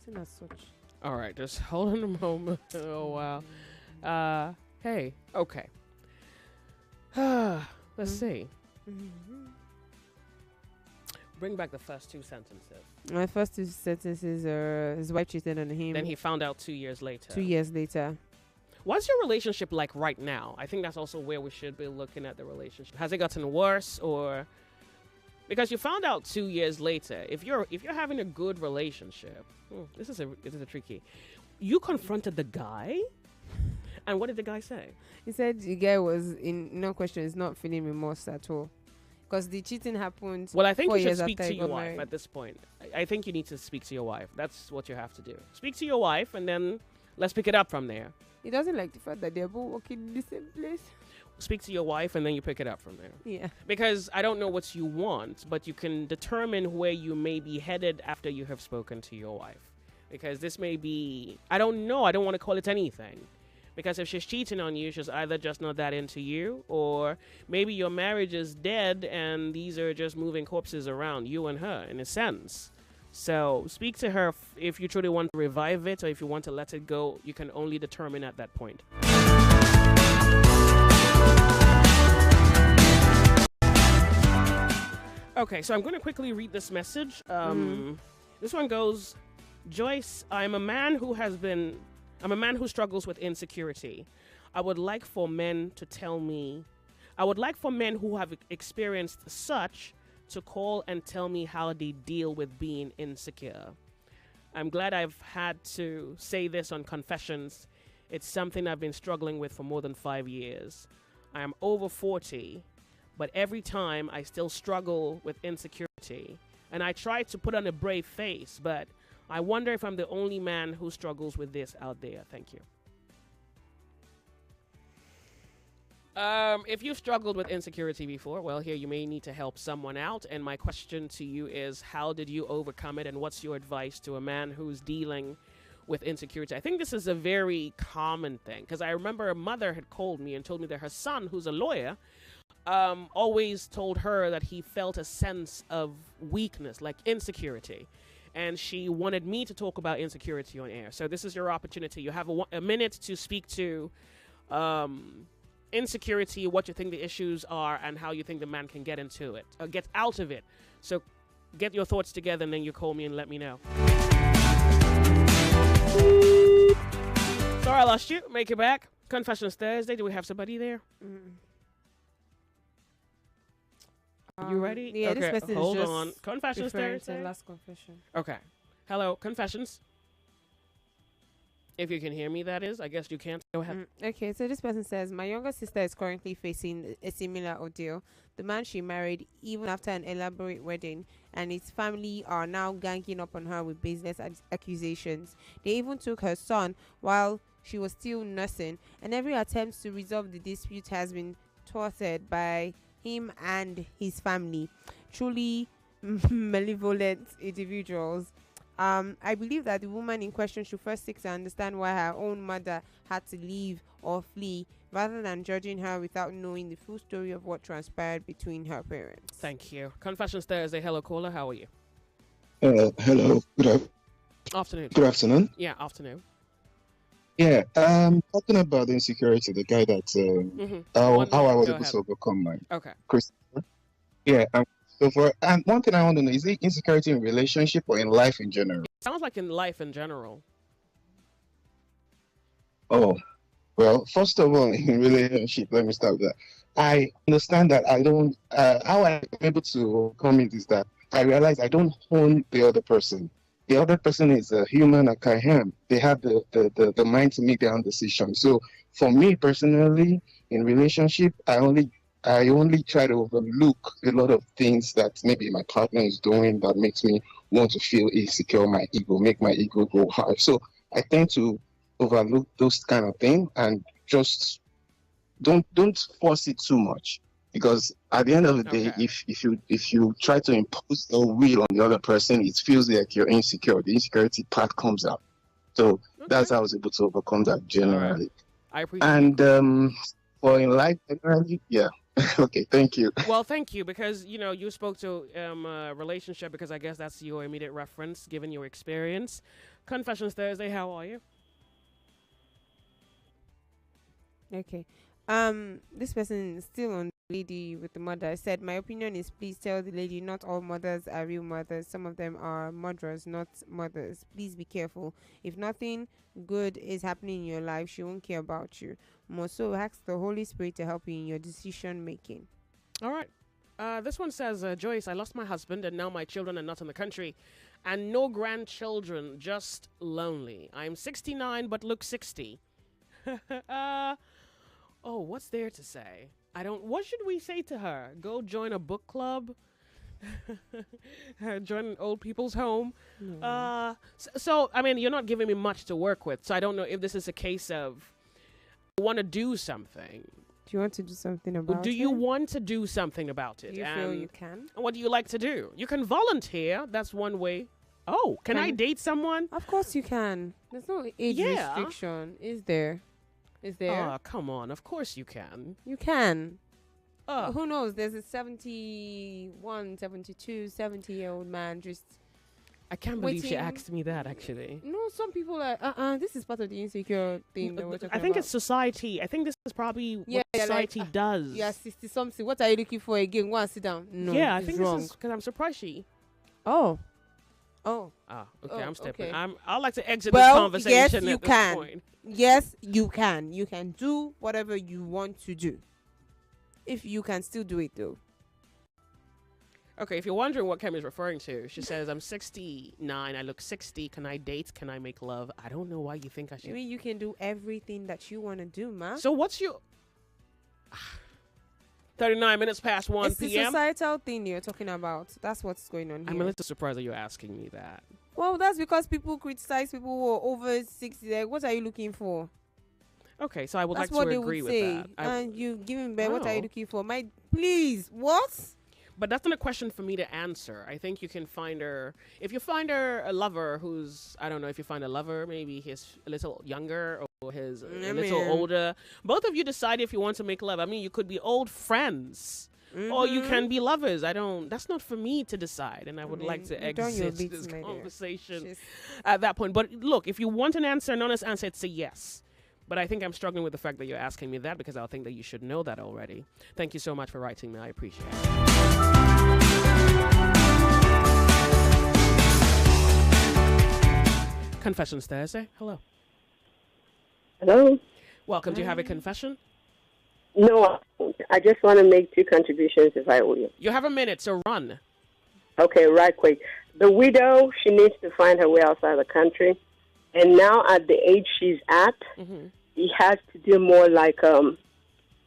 Isn't that such?
All right, just hold on a moment. Oh, wow. Hey, okay. Let's see. Bring back the first two sentences.
My first two sentences are his wife cheated on him.
Then he found out 2 years later.
2 years later.
What's your relationship like right now? I think that's also where we should be looking at the relationship. Has it gotten worse or... Because you found out 2 years later. If you're having a good relationship, this is a tricky. You confronted the guy, and what did the guy say?
He said the guy was is not feeling remorse at all, because the cheating happened.
Well, I think
4
you should
years
speak
after
to
he
your
got
wife
married.
at this point. I think you need to speak to your wife. That's what you have to do. Speak to your wife, and then let's pick it up from there.
He doesn't like the fact that they're both working in the same place.
Speak to your wife, and then you pick it up from there.
Yeah.
Because I don't know what you want, but you can determine where you may be headed after you have spoken to your wife. Because this may be, I don't know, I don't want to call it anything. Because if she's cheating on you, she's either just not that into you, or maybe your marriage is dead and these are just moving corpses around, you and her, in a sense. So speak to her if you truly want to revive it, or if you want to let it go. You can only determine at that point. Okay, so I'm going to quickly read this message. This one goes, Joyce, I'm a man who struggles with insecurity. I would like for men who have experienced such to call and tell me how they deal with being insecure. I'm glad I've had to say this on Confessions. It's something I've been struggling with for more than 5 years. I am over 40, but every time I still struggle with insecurity. And I try to put on a brave face, but I wonder if I'm the only man who struggles with this out there. Thank you. If you've struggled with insecurity before, well, here you may need to help someone out. And my question to you is, how did you overcome it? And what's your advice to a man who's dealing with insecurity? I think this is a very common thing, because I remember a mother had called me and told me that her son, who's a lawyer, always told her that he felt a sense of weakness, like insecurity. And she wanted me to talk about insecurity on air. So this is your opportunity. You have a minute to speak to insecurity, what you think the issues are, and how you think the man can get into it, or get out of it. So get your thoughts together, and then you call me and let me know. Sorry I lost you. Make it back. Confessions Thursday. Do we have somebody there? You ready?
Yeah,
okay,
this person
hold
is just
on. Confessions
referring to
Thursday?
last confession.
Okay. Hello, confessions. If you can hear me, that is. I guess you can't. Go ahead.
Okay, so this person says, my younger sister is currently facing a similar ordeal. The man she married, even after an elaborate wedding, and his family are now ganging up on her with baseless accusations. They even took her son while she was still nursing, and every attempt to resolve the dispute has been thwarted by him and his family. Truly malevolent individuals. I believe that the woman in question should first seek to understand why her own mother had to leave or flee, rather than judging her without knowing the full story of what transpired between her parents.
Thank you. Confessions Thursday. Hello, caller. How are you?
Hello.
Afternoon.
Good afternoon.
Yeah, afternoon.
Yeah, talking about the insecurity, the guy that how I was able to overcome my Christopher. Yeah, so and one thing I want to know, is it insecurity in relationship or in life in general?
Sounds like in life in general.
Oh, well, first of all, in relationship, let me start with that. I understand that I don't, how I'm able to overcome it is that I realize I don't own the other person. The other person is a human like I am. They have the mind to make their own decisions. So for me personally, in relationship, I only try to overlook a lot of things that maybe my partner is doing that makes me want to feel insecure, my ego, make my ego go high. So I tend to overlook those kind of things and just don't force it too much. Because at the end of the day, if you try to impose a will on the other person, it feels like you're insecure. The insecurity part comes out. So that's how I was able to overcome that generally.
Right. I appreciate
it. And for in life generally, yeah. Okay, thank you.
Well, thank you, because, you spoke to relationship, because I guess that's your immediate reference, given your experience. Confessions Thursday, how are you?
Okay. This person is still on the lady with the mother. Said, my opinion is, please tell the lady not all mothers are real mothers. Some of them are murderers, not mothers. Please be careful. If nothing good is happening in your life, she won't care about you. More so, ask the Holy Spirit to help you in your decision making.
All right. This one says, Joyce, I lost my husband and now my children are not in the country. And no grandchildren, just lonely. I'm 69 but look 60. Oh, what's there to say? What should we say to her? Go join a book club? Join an old people's home? So, I mean, you're not giving me much to work with. So I don't know if this is a case of want to do something.
Do you want to do something about it?
Do you want to do something about it?
Do you feel you can?
And what do you like to do? You can volunteer. That's one way. Oh, can I date someone?
Of course you can. There's no age restriction, is there? Is there?
Oh, come on. Of course you can.
You can. Who knows? There's a 71, 72, 70-year-old man just
I can't believe she asked me that, actually.
No, some people are, this is part of the insecure thing that we're talking about.
I think it's society. I think this is probably what society does.
Yeah, 60-something. What are you looking for again? Go and sit down. No,
yeah, I think
wrong.
This is because I'm surprised she.
Oh.
Okay, I'm stepping.
Okay.
I'd like to exit this conversation
yes, you
at this
can.
point.
Yes, you can. You can do whatever you want to do. If you can still do it, though.
Okay, if you're wondering what Kemi's referring to, she says, I'm 69, I look 60, can I date, can I make love? I don't know why you think I should.
Maybe you can do everything that you want to do, ma.
So what's your... 39 minutes past 1
it's
p.m.?
It's the societal thing you're talking about. That's what's going on here.
I'm a little surprised that you're asking me that.
Well, that's because people criticize people who are over 60. Like, what are you looking for?
Okay, so I would
that's
like to agree with that.
And you giving back, what are you looking for? Please, what?
But that's not a question for me to answer. I think you can find her... If you find her a lover who's... I don't know, if you find a lover, maybe he's a little younger or he's a little older. Both of you decide if you want to make love. I mean, you could be old friends. Or you can be lovers. That's not for me to decide. And I would like to exit this conversation at that point. But look, if you want an answer, an honest answer, it's a yes. But I think I'm struggling with the fact that you're asking me that because I think that you should know that already. Thank you so much for writing me. I appreciate it. Confessions Thursday. Hello.
Hello.
Welcome. Do you have a confession?
No, I just want to make 2 contributions if I will.
You have a minute, so run.
Okay, right quick. The widow, she needs to find her way outside the country. And now at the age she's at, it has to do more like,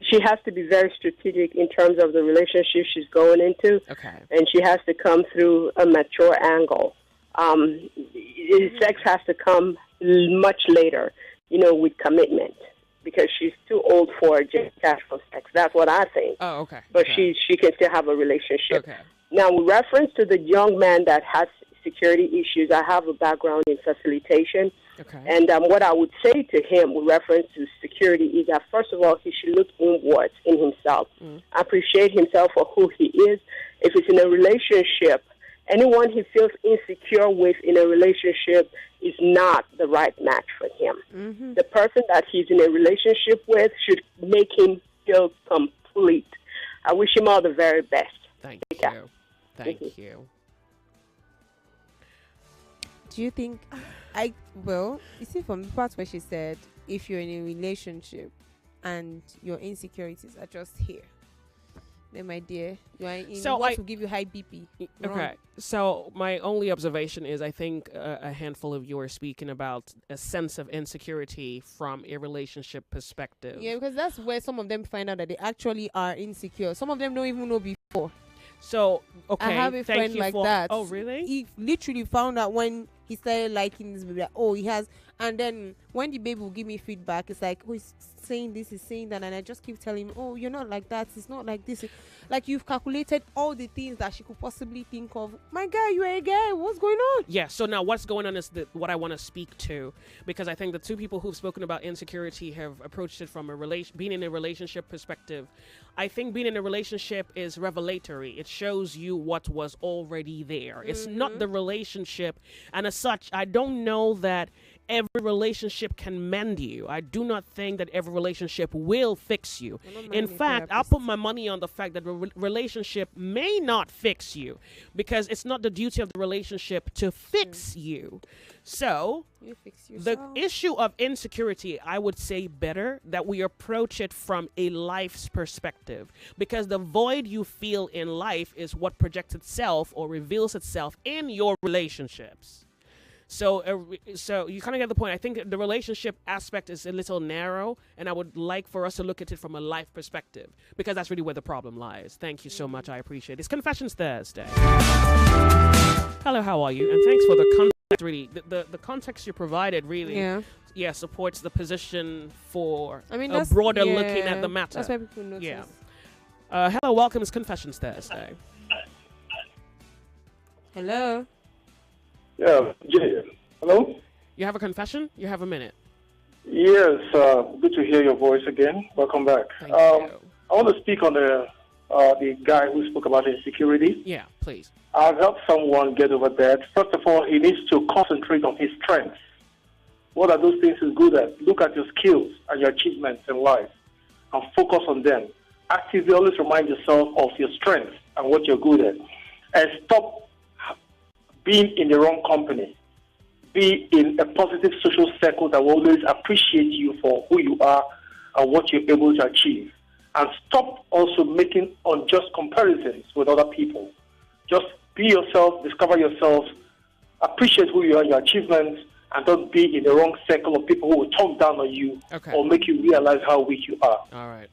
she has to be very strategic in terms of the relationship she's going into.
Okay.
And she has to come through a mature angle. Sex has to come much later, with commitment. Because she's too old for just casual sex. That's what I think.
Oh, okay.
But she can still have a relationship.
Okay.
Now, with reference to the young man that has security issues, I have a background in facilitation.
Okay.
And what I would say to him with reference to security is that, first of all, he should look inwards in himself. Appreciate himself for who he is. If it's in a relationship, anyone he feels insecure with in a relationship is not the right match for him. The person that he's in a relationship with should make him feel complete. I wish him all the very best.
Thank you. Thank you.
Do you think you see from the part where she said if you're in a relationship and your insecurities are just here, then my dear, you are in what will give you high BP.
Okay. So my only observation is I think a handful of you are speaking about a sense of insecurity from a relationship perspective.
Yeah, because that's where some of them find out that they actually are insecure. Some of them don't even know before.
So, okay.
I have a friend like that.
Oh, really?
He literally found out when he started liking this baby. Like, oh, he has. And then when the baby will give me feedback, it's like, oh, he's saying this, he's saying that. And I just keep telling him, oh, you're not like that. It's not like this. Like, you've calculated all the things that she could possibly think of. My guy, you're a guy. What's going on?
Yeah, so now what's going on is what I want to speak to. Because I think the 2 people who've spoken about insecurity have approached it from being in a relationship perspective. I think being in a relationship is revelatory. It shows you what was already there. It's not the relationship. And as such, I don't know that every relationship can mend you. I do not think that every relationship will fix you. In fact, I'll put my money on the fact that a relationship may not fix you because it's not the duty of the relationship to fix you. So,
you fix
the issue of insecurity, I would say better that we approach it from a life's perspective because the void you feel in life is what projects itself or reveals itself in your relationships. So you kind of get the point. I think the relationship aspect is a little narrow, and I would like for us to look at it from a life perspective because that's really where the problem lies. Thank you so much. I appreciate it. It's Confessions Thursday. Hello, how are you? And thanks for the context. Really, the context you provided really, supports the position for a broader looking at the matter.
That's why people notice.
Yeah. Hello, welcome. It's Confessions Thursday.
Hello.
Yeah, hello?
You have a confession? You have a minute.
Yes, good to hear your voice again. Welcome back.
Thank you.
I want to speak on the guy who spoke about insecurity.
Yeah, please.
I've helped someone get over that. First of all, he needs to concentrate on his strengths. What are those things he's good at? Look at your skills and your achievements in life and focus on them. Actively always remind yourself of your strengths and what you're good at. And stop being in the wrong company. Be in a positive social circle that will always appreciate you for who you are and what you're able to achieve. And stop also making unjust comparisons with other people. Just be yourself, discover yourself, appreciate who you are, your achievements, and don't be in the wrong circle of people who will talk down on you or make you realize how weak you are.
All right.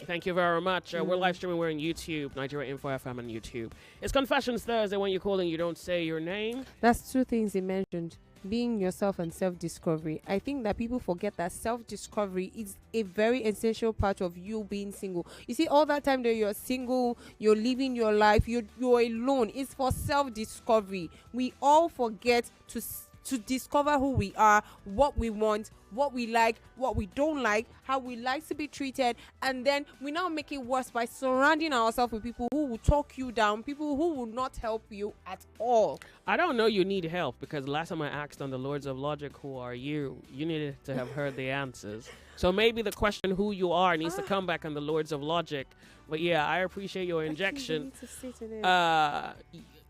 Thank you very much. We're live streaming. We're on YouTube, Nigeria Info FM on YouTube. It's Confessions Thursday. When you call and you don't say your name.
That's 2 things he mentioned. Being yourself and self-discovery. I think that people forget that self-discovery is a very essential part of you being single. You see, all that time that you're single, you're living your life, you're alone. It's for self-discovery. We all forget to discover who we are, what we want, what we like, what we don't like, how we like to be treated, and then we now make it worse by surrounding ourselves with people who will talk you down, people who will not help you at all.
I don't know you need help because last time I asked on the Lords of Logic, who are you? You needed to have heard the answers. So maybe the question who you are needs to come back on the Lords of Logic. But yeah, I appreciate your injection.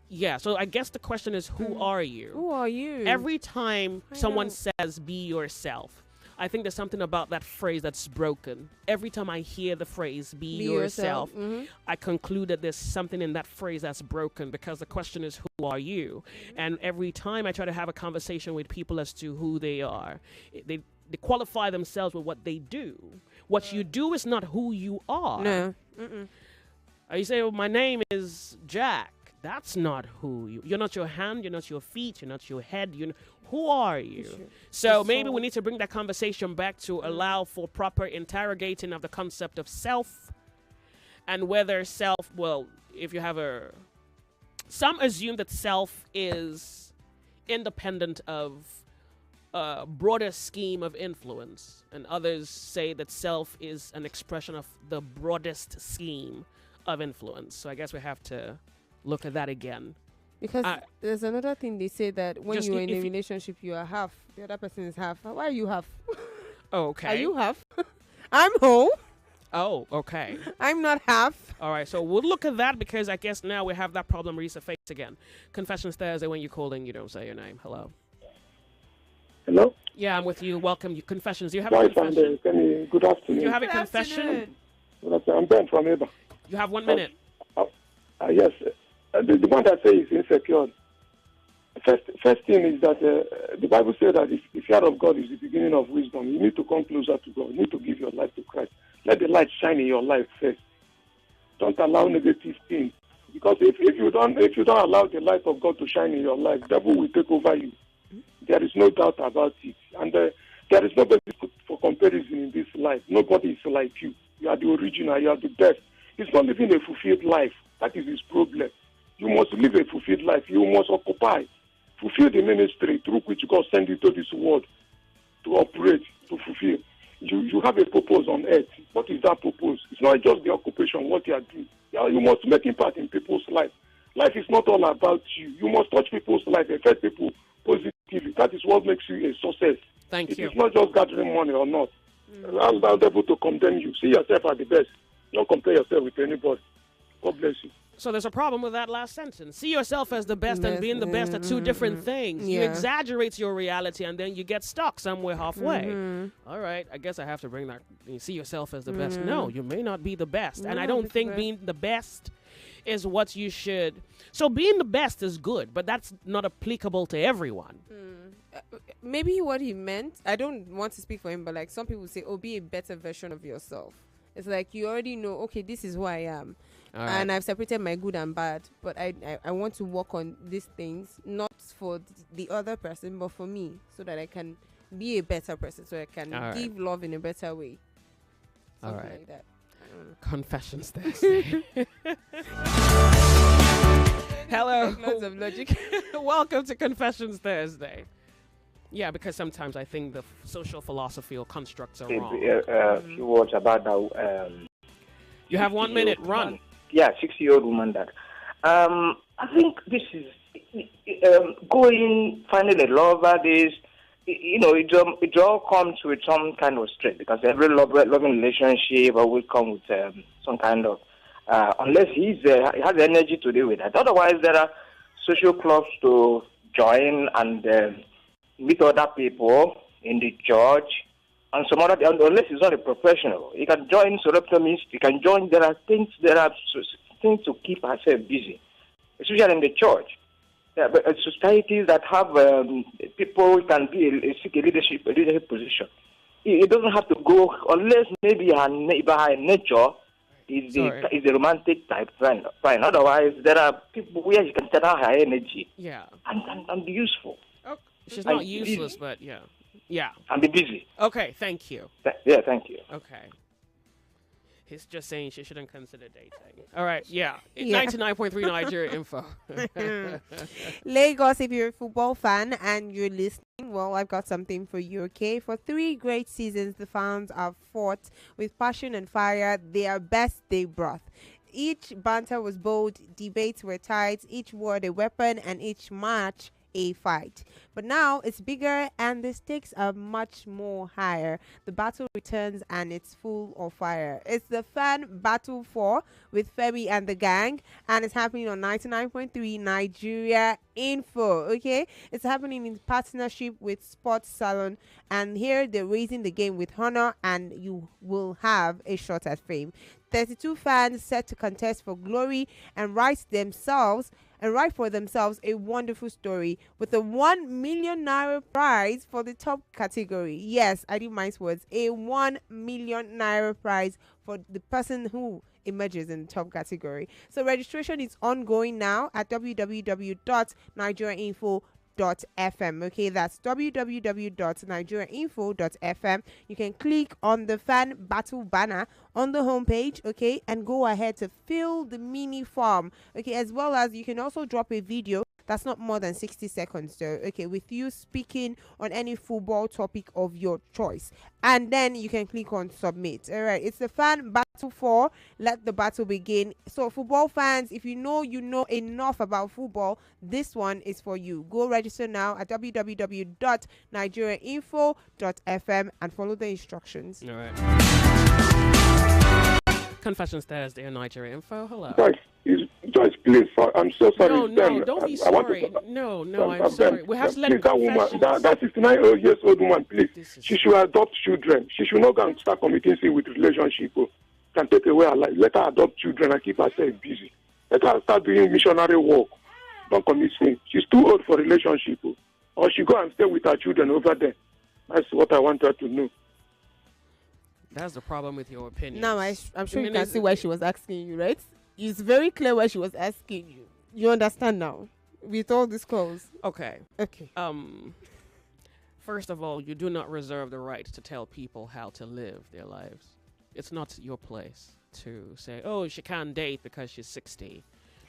Yeah, so I guess the question is, who are you?
Who are you?
Every time someone says, be yourself, I think there's something about that phrase that's broken. Every time I hear the phrase "be yourself," I conclude that there's something in that phrase that's broken, because the question is, who are you? And every time I try to have a conversation with people as to who they are, they qualify themselves with what they do. What you do is not who you are.
No.
You say, well, my name is Jack. That's not who you're not your hand, you're not your feet, you're not your head. Who are you? So maybe we need to bring that conversation back to allow for proper interrogating of the concept of self, and whether self, well, if you have some assume that self is independent of a broader scheme of influence, and others say that self is an expression of the broadest scheme of influence. So I guess we have to look at that again.
Because there's another thing they say, that when you're in a relationship, you are half. The other person is half. Why are you half?
Okay.
Are you half? I'm whole.
Oh, okay.
I'm not half.
All right, so we'll look at that, because I guess now we have that problem resurfaced again. Confessions Thursday, when you're calling, you don't say your name. Hello.
Hello?
Yeah, I'm with you. Welcome. You Confessions. You have a confession?
Good afternoon.
You have a confession?
Good afternoon. I'm Ben from Eba.
You have 1 minute.
Yes. The one that says is insecure. First thing is that the Bible says that the fear of God is the beginning of wisdom. You need to come closer to God. You need to give your life to Christ. Let the light shine in your life first. Don't allow negative things. Because if you don't allow the light of God to shine in your life, the devil will take over you. There is no doubt about it. And there is nobody for comparison in this life. Nobody is like you. You are the original. You are the best. He's not living a fulfilled life. That is his problem. You must live a fulfilled life. You must occupy. Fulfill the ministry through which God sent you to this world to operate, to fulfill. You have a purpose on earth. What is that purpose? It's not just the occupation, what you are doing. You must make impact in people's life. Life is not all about you. You must touch people's life, affect people positively. That is what makes you a success.
Thank you.
It's not just gathering money or not. I'm not able to condemn you. See yourself as the best. Don't compare yourself with anybody. God bless you.
So there's a problem with that last sentence. See yourself as the best and being the best are two different things.
Yeah.
You exaggerate your reality, and then you get stuck somewhere halfway. All right, I guess I have to bring that. You see yourself as the best. No, you may not be the best. And I don't think being the best is what you should. So being the best is good, but that's not applicable to everyone.
Maybe what he meant, I don't want to speak for him, but like some people say, oh, be a better version of yourself. It's like you already know, okay, this is who I am. And I've separated my good and bad, but I want to work on these things, not for the other person, but for me, so that I can be a better person, so I can give love in a better way. Something like that.
Confessions Thursday. Hello.
Loads of logic.
Welcome to Confessions Thursday. Yeah, because sometimes I think the social philosophy or constructs are wrong.
A few words about that.
You have 1 minute. Run.
Yeah, 60-year-old woman that. I think this is going, finding a lover, it all comes with some kind of stress, because every loving relationship will come with some kind of, unless he has the energy to deal with that. Otherwise, there are social clubs to join and meet other people in the church. And some other, unless he's not a professional, he can join soroptomists. He can join. There are things to keep ourselves busy, especially in the church. Yeah, but societies that have people can seek a leadership position. It doesn't have to go unless maybe by nature is the romantic type. Fine. Otherwise, there are people where you can channel her energy.
Yeah.
And be useful.
Oh, she's not useless, but yeah. Yeah.
And be busy.
Okay, thank you.
Yeah, thank you.
Okay. He's just saying she shouldn't consider dating. All right, yeah. 99.3 Nigeria Info.
Lagos, if you're a football fan and you're listening, well, I've got something for you, okay? For 3 great seasons, the fans have fought with passion and fire their best they brought. Each banter was bold, debates were tight, each word a weapon, and each match a fight. But now it's bigger and the stakes are much more higher. The battle returns and it's full of fire. It's the Fan Battle 4 with Femi and the gang, and it's happening on 99.3 Nigeria Info. Okay, it's happening in partnership with Sports Salon, and here they're raising the game with honor, and you will have a shot at fame. 32 fans set to contest for glory and write for themselves a wonderful story with a 1 million naira prize for the top category. Yes, I did my words. A 1 million naira prize for the person who emerges in the top category. So registration is ongoing now at www.nigeriainfo.fm. Okay, that's www.nigeriainfo.fm. You can click on the Fan Battle banner on the homepage, okay, and go ahead to fill the mini form, okay, as well as you can also drop a video that's not more than 60 seconds though, okay, with you speaking on any football topic of your choice, and then you can click on submit. All right, it's the Fan Battle 4. Let the battle begin. So football fans, if you know enough about football, this one is for you. Go register now at www.nigeriainfo.fm and follow the instructions.
All right. Confessions Thursday on Nigeria Info. Hello.
Joyce, please. I'm so sorry.
No, don't be sorry. No, I'm sorry. We have to let
that woman, that 69-year-old woman, please. She should adopt children. She should not go and start committing sin with relationship. Can take away her life. Let her adopt children and keep herself busy. Let her start doing missionary work. Don't commit sin. She's too old for relationship. Or she go and stay with her children over there. That's what I want her to know.
That's the problem with your opinion.
Now, I'm sure you can see why she was asking you, right? It's very clear why she was asking you. You understand now? With all these calls.
Okay.
Okay.
First of all, you do not reserve the right to tell people how to live their lives. It's not your place to say, oh, she can't date because she's 60.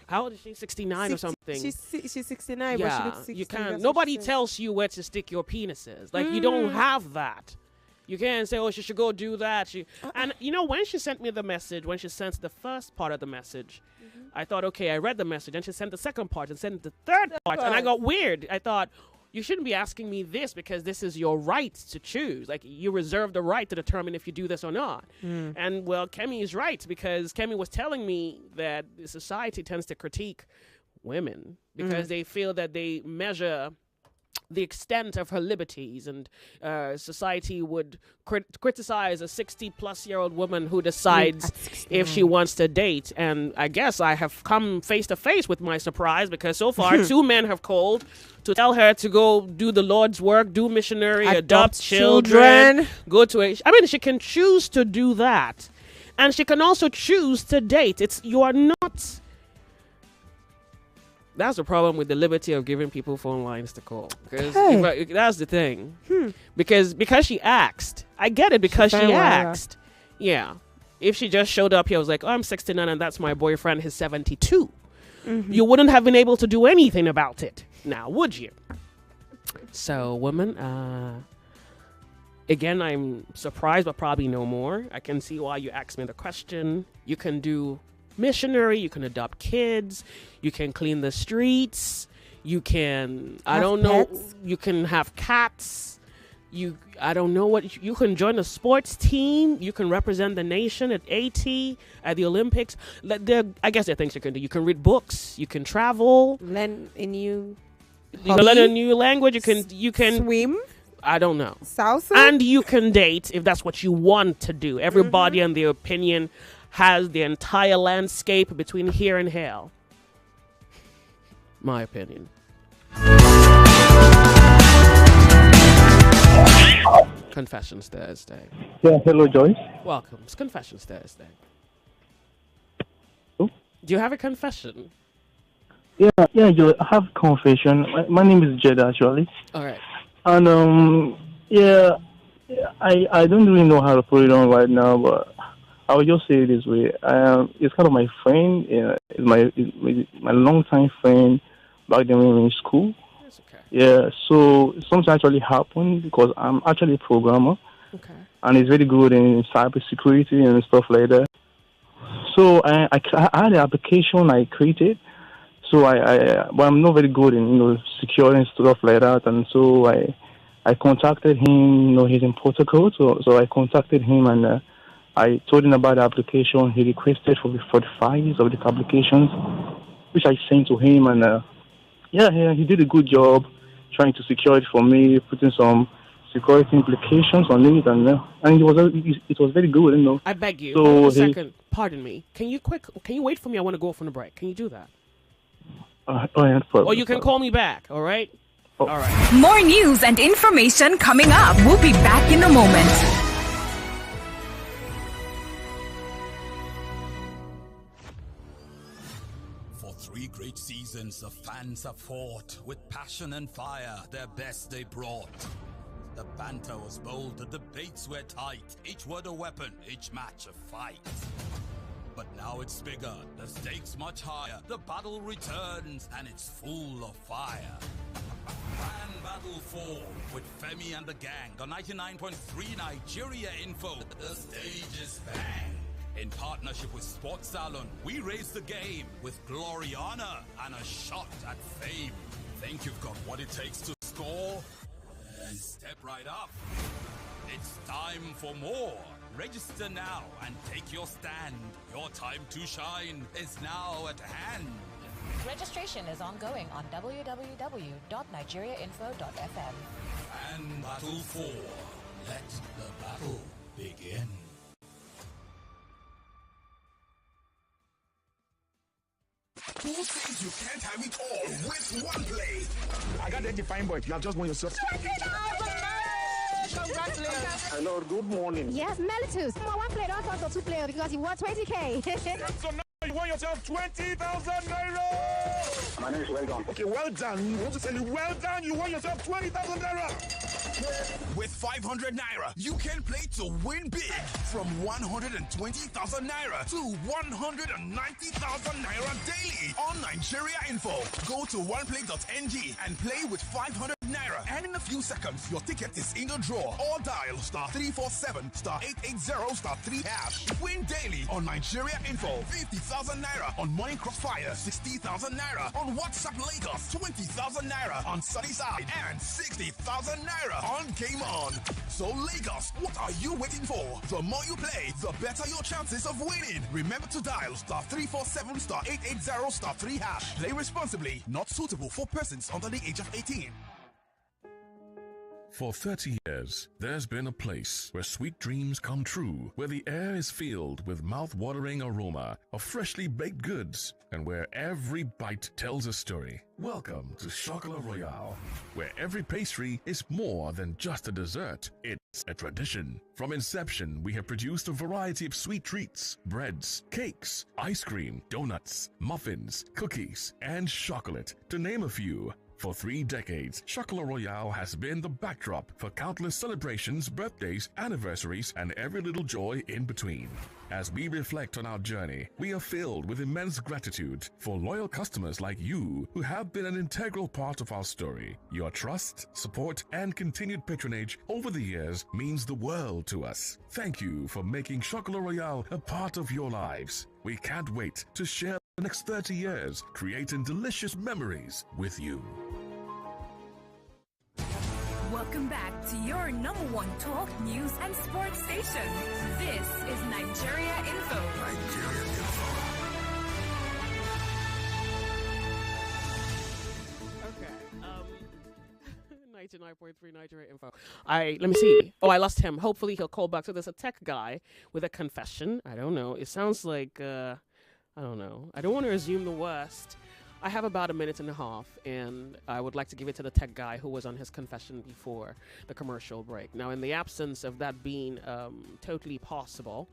How old is she? 69 or something?
She's 69,
yeah,
but she looks 60.
You can't. Nobody tells you where to stick your penises. Like, you don't have that. You can't say, oh, she should go do that. And, when she sent me the message, when she sent the first part of the message, I thought, okay, I read the message. And she sent the second part and sent the third part. And I got weird. I thought, you shouldn't be asking me this because this is your right to choose. Like, you reserve the right to determine if you do this or not. And, well, Kemi is right, because Kemi was telling me that society tends to critique women because they feel that they measure the extent of her liberties, and society would criticize a 60-plus-year-old woman who decides if she wants to date. And I guess I have come face to face with my surprise, because so far 2 men have called to tell her to go do the Lord's work, do missionary, adopt children, go to she can choose to do that, and she can also choose to date. You are not. That's the problem with the liberty of giving people phone lines to call. Because that's the thing. Because she asked. I get it, because she asked. Yeah. If she just showed up here, was like, oh, I'm 69 and that's my boyfriend, he's 72. You wouldn't have been able to do anything about it. Now, would you? So, woman, again, I'm surprised, but probably no more. I can see why you asked me the question. You can do missionary, you can adopt kids, you can clean the streets, you can you can have cats, you can join a sports team, you can represent the nation at at the Olympics. I guess there are things you can do. You can read books, you can travel,
learn a new
language, you can
swim,
I don't know,
salsa,
and you can date if that's what you want to do. Everybody and their opinion has the entire landscape between here and hell. My opinion. Confessions Thursday.
Yeah, hello, Joyce.
Welcome. It's Confessions Thursday.
Oh?
Do you have a confession?
Yeah, Joyce, I have a confession. My name is Jed, actually.
All right.
And, I don't really know how to put it on right now, but I will just say it this way. It's kind of my friend. It's my longtime friend back then when we were in school.
That's okay.
Yeah, so something actually happened because I'm actually a programmer.
Okay.
And he's very good in cybersecurity and stuff like that. So I had an application I created. So but I'm not very good in securing stuff like that, and so I contacted him. He's in Portugal, so I contacted him and I told him about the application. He requested for the files of the applications, which I sent to him, and he did a good job trying to secure it for me, putting some security implications on it, and it was very good.
I beg you.
So
hold on a second. Pardon me. Can you wait for me? I want to go off on a break. Can you do that? Or you can call me back. All right. All right.
More news and information coming up. We'll be back in a moment.
For 3 great seasons, the fans have fought with passion and fire. Their best they brought. The banter was bold, the debates were tight. Each word a weapon, each match a fight. But now it's bigger, the stakes much higher. The battle returns, and it's full of fire. Grand Battle 4 with Femi and the gang on 99.3 Nigeria Info. The stage is bang. In partnership with Sports Salon, we raise the game with glory, honor, and a shot at fame. Think you've got what it takes to score? Then step right up. It's time for more. Register now and take your stand. Your time to shine is now at hand.
Registration is ongoing on www.nigeriainfo.fm.
And Battle 4. Let the battle begin.
Two things you can't have it all with one play.
I got that defined boy. You have just won yourself.
Congratulations. Hello, good morning.
Yes, Melitus. One player, don't talk to 2 players because you won 20K.
So now you won yourself 20,000 naira.
My name is Well Done.
Okay, well done. I want to tell you, well done. You won yourself 20,000 naira.
With 500 naira, you can play to win big. From 120,000 naira to 190,000 naira daily on Nigeria Info. Go to oneplay.ng and play with 500 naira. And in a few seconds, your ticket is in the draw. Or dial *347*880*3#. Win daily on Nigeria Info. 50,000 naira on Money Crossfire. 60,000 naira on WhatsApp Lagos. 20,000 naira on Sunnyside. And 60,000 naira on Game On. So Lagos, what are you waiting for? The more you play, the better your chances of winning. Remember to dial *347*880*3#. Play responsibly. Not suitable for persons under the age of 18.
For 30 years, there's been a place where sweet dreams come true, where the air is filled with mouth-watering aroma of freshly baked goods, and where every bite tells a story. Welcome to Chocolat Royale, where every pastry is more than just a dessert. It's a tradition. From inception, we have produced a variety of sweet treats, breads, cakes, ice cream, donuts, muffins, cookies, and chocolate, to name a few. For 3 decades, Chocolat Royale has been the backdrop for countless celebrations, birthdays, anniversaries, and every little joy in between. As we reflect on our journey, we are filled with immense gratitude for loyal customers like you who have been an integral part of our story. Your trust, support, and continued patronage over the years means the world to us. Thank you for making Chocolat Royale a part of your lives. We can't wait to share the next 30 years, creating delicious memories with you.
Welcome back to your #1 talk, news, and sports station. This is Nigeria Info.
Nigeria Info.
Okay. 99.3 Nigeria Info. Let me see. Oh, I lost him. Hopefully he'll call back. So there's a tech guy with a confession. I don't know. It sounds like, I don't know. I don't want to assume the worst. I have about a minute and a half, and I would like to give it to the tech guy who was on his confession before the commercial break. Now, in the absence of that being totally possible,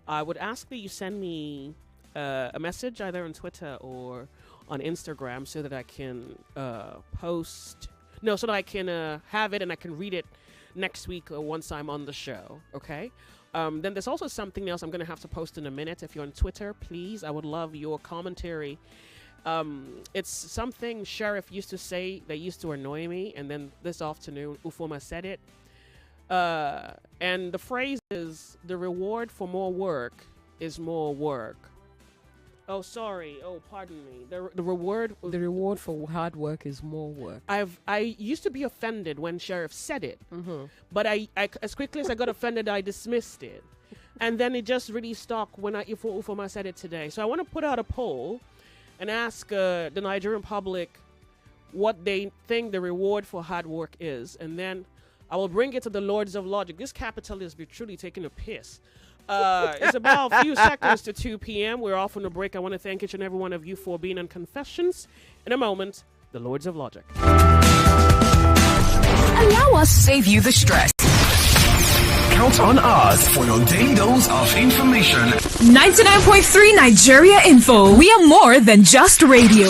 I would ask that you send me a message either on Twitter or on Instagram so that I can so that I can have it and I can read it next week once I'm on the show, okay? Then there's also something else I'm going to have to post in a minute. If you're on Twitter, please, I would love your commentary. It's something Sheriff used to say that used to annoy me, and then this afternoon, Ufoma said it. And the phrase is, the reward for more work is more work. Oh, sorry. Oh, pardon me. The reward.
The reward for hard work is more work.
I used to be offended when Sheriff said it, but I as quickly as I got offended, I dismissed it, and then it just really stuck when Ufoma said it today. So I want to put out a poll and ask the Nigerian public what they think the reward for hard work is, and then I will bring it to the Lords of Logic. This capitalist be truly taking a piss. It's about a few seconds to 2 p.m. We're off on a break. I want to thank each and every one of you for being on Confessions. In a moment, the Lords of Logic.
Allow us to save you the stress.
Count on us for your daily dose of information.
99.3 Nigeria Info. We are more than just radio.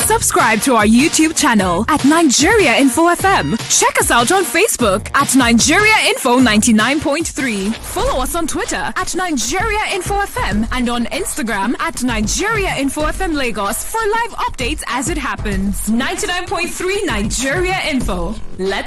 Subscribe to our YouTube channel at Nigeria Info FM. Check us out on Facebook at Nigeria Info 99.3. Follow us on Twitter at Nigeria Info FM and on Instagram at Nigeria Info FM Lagos for live updates as it happens. 99.3 Nigeria Info. Let's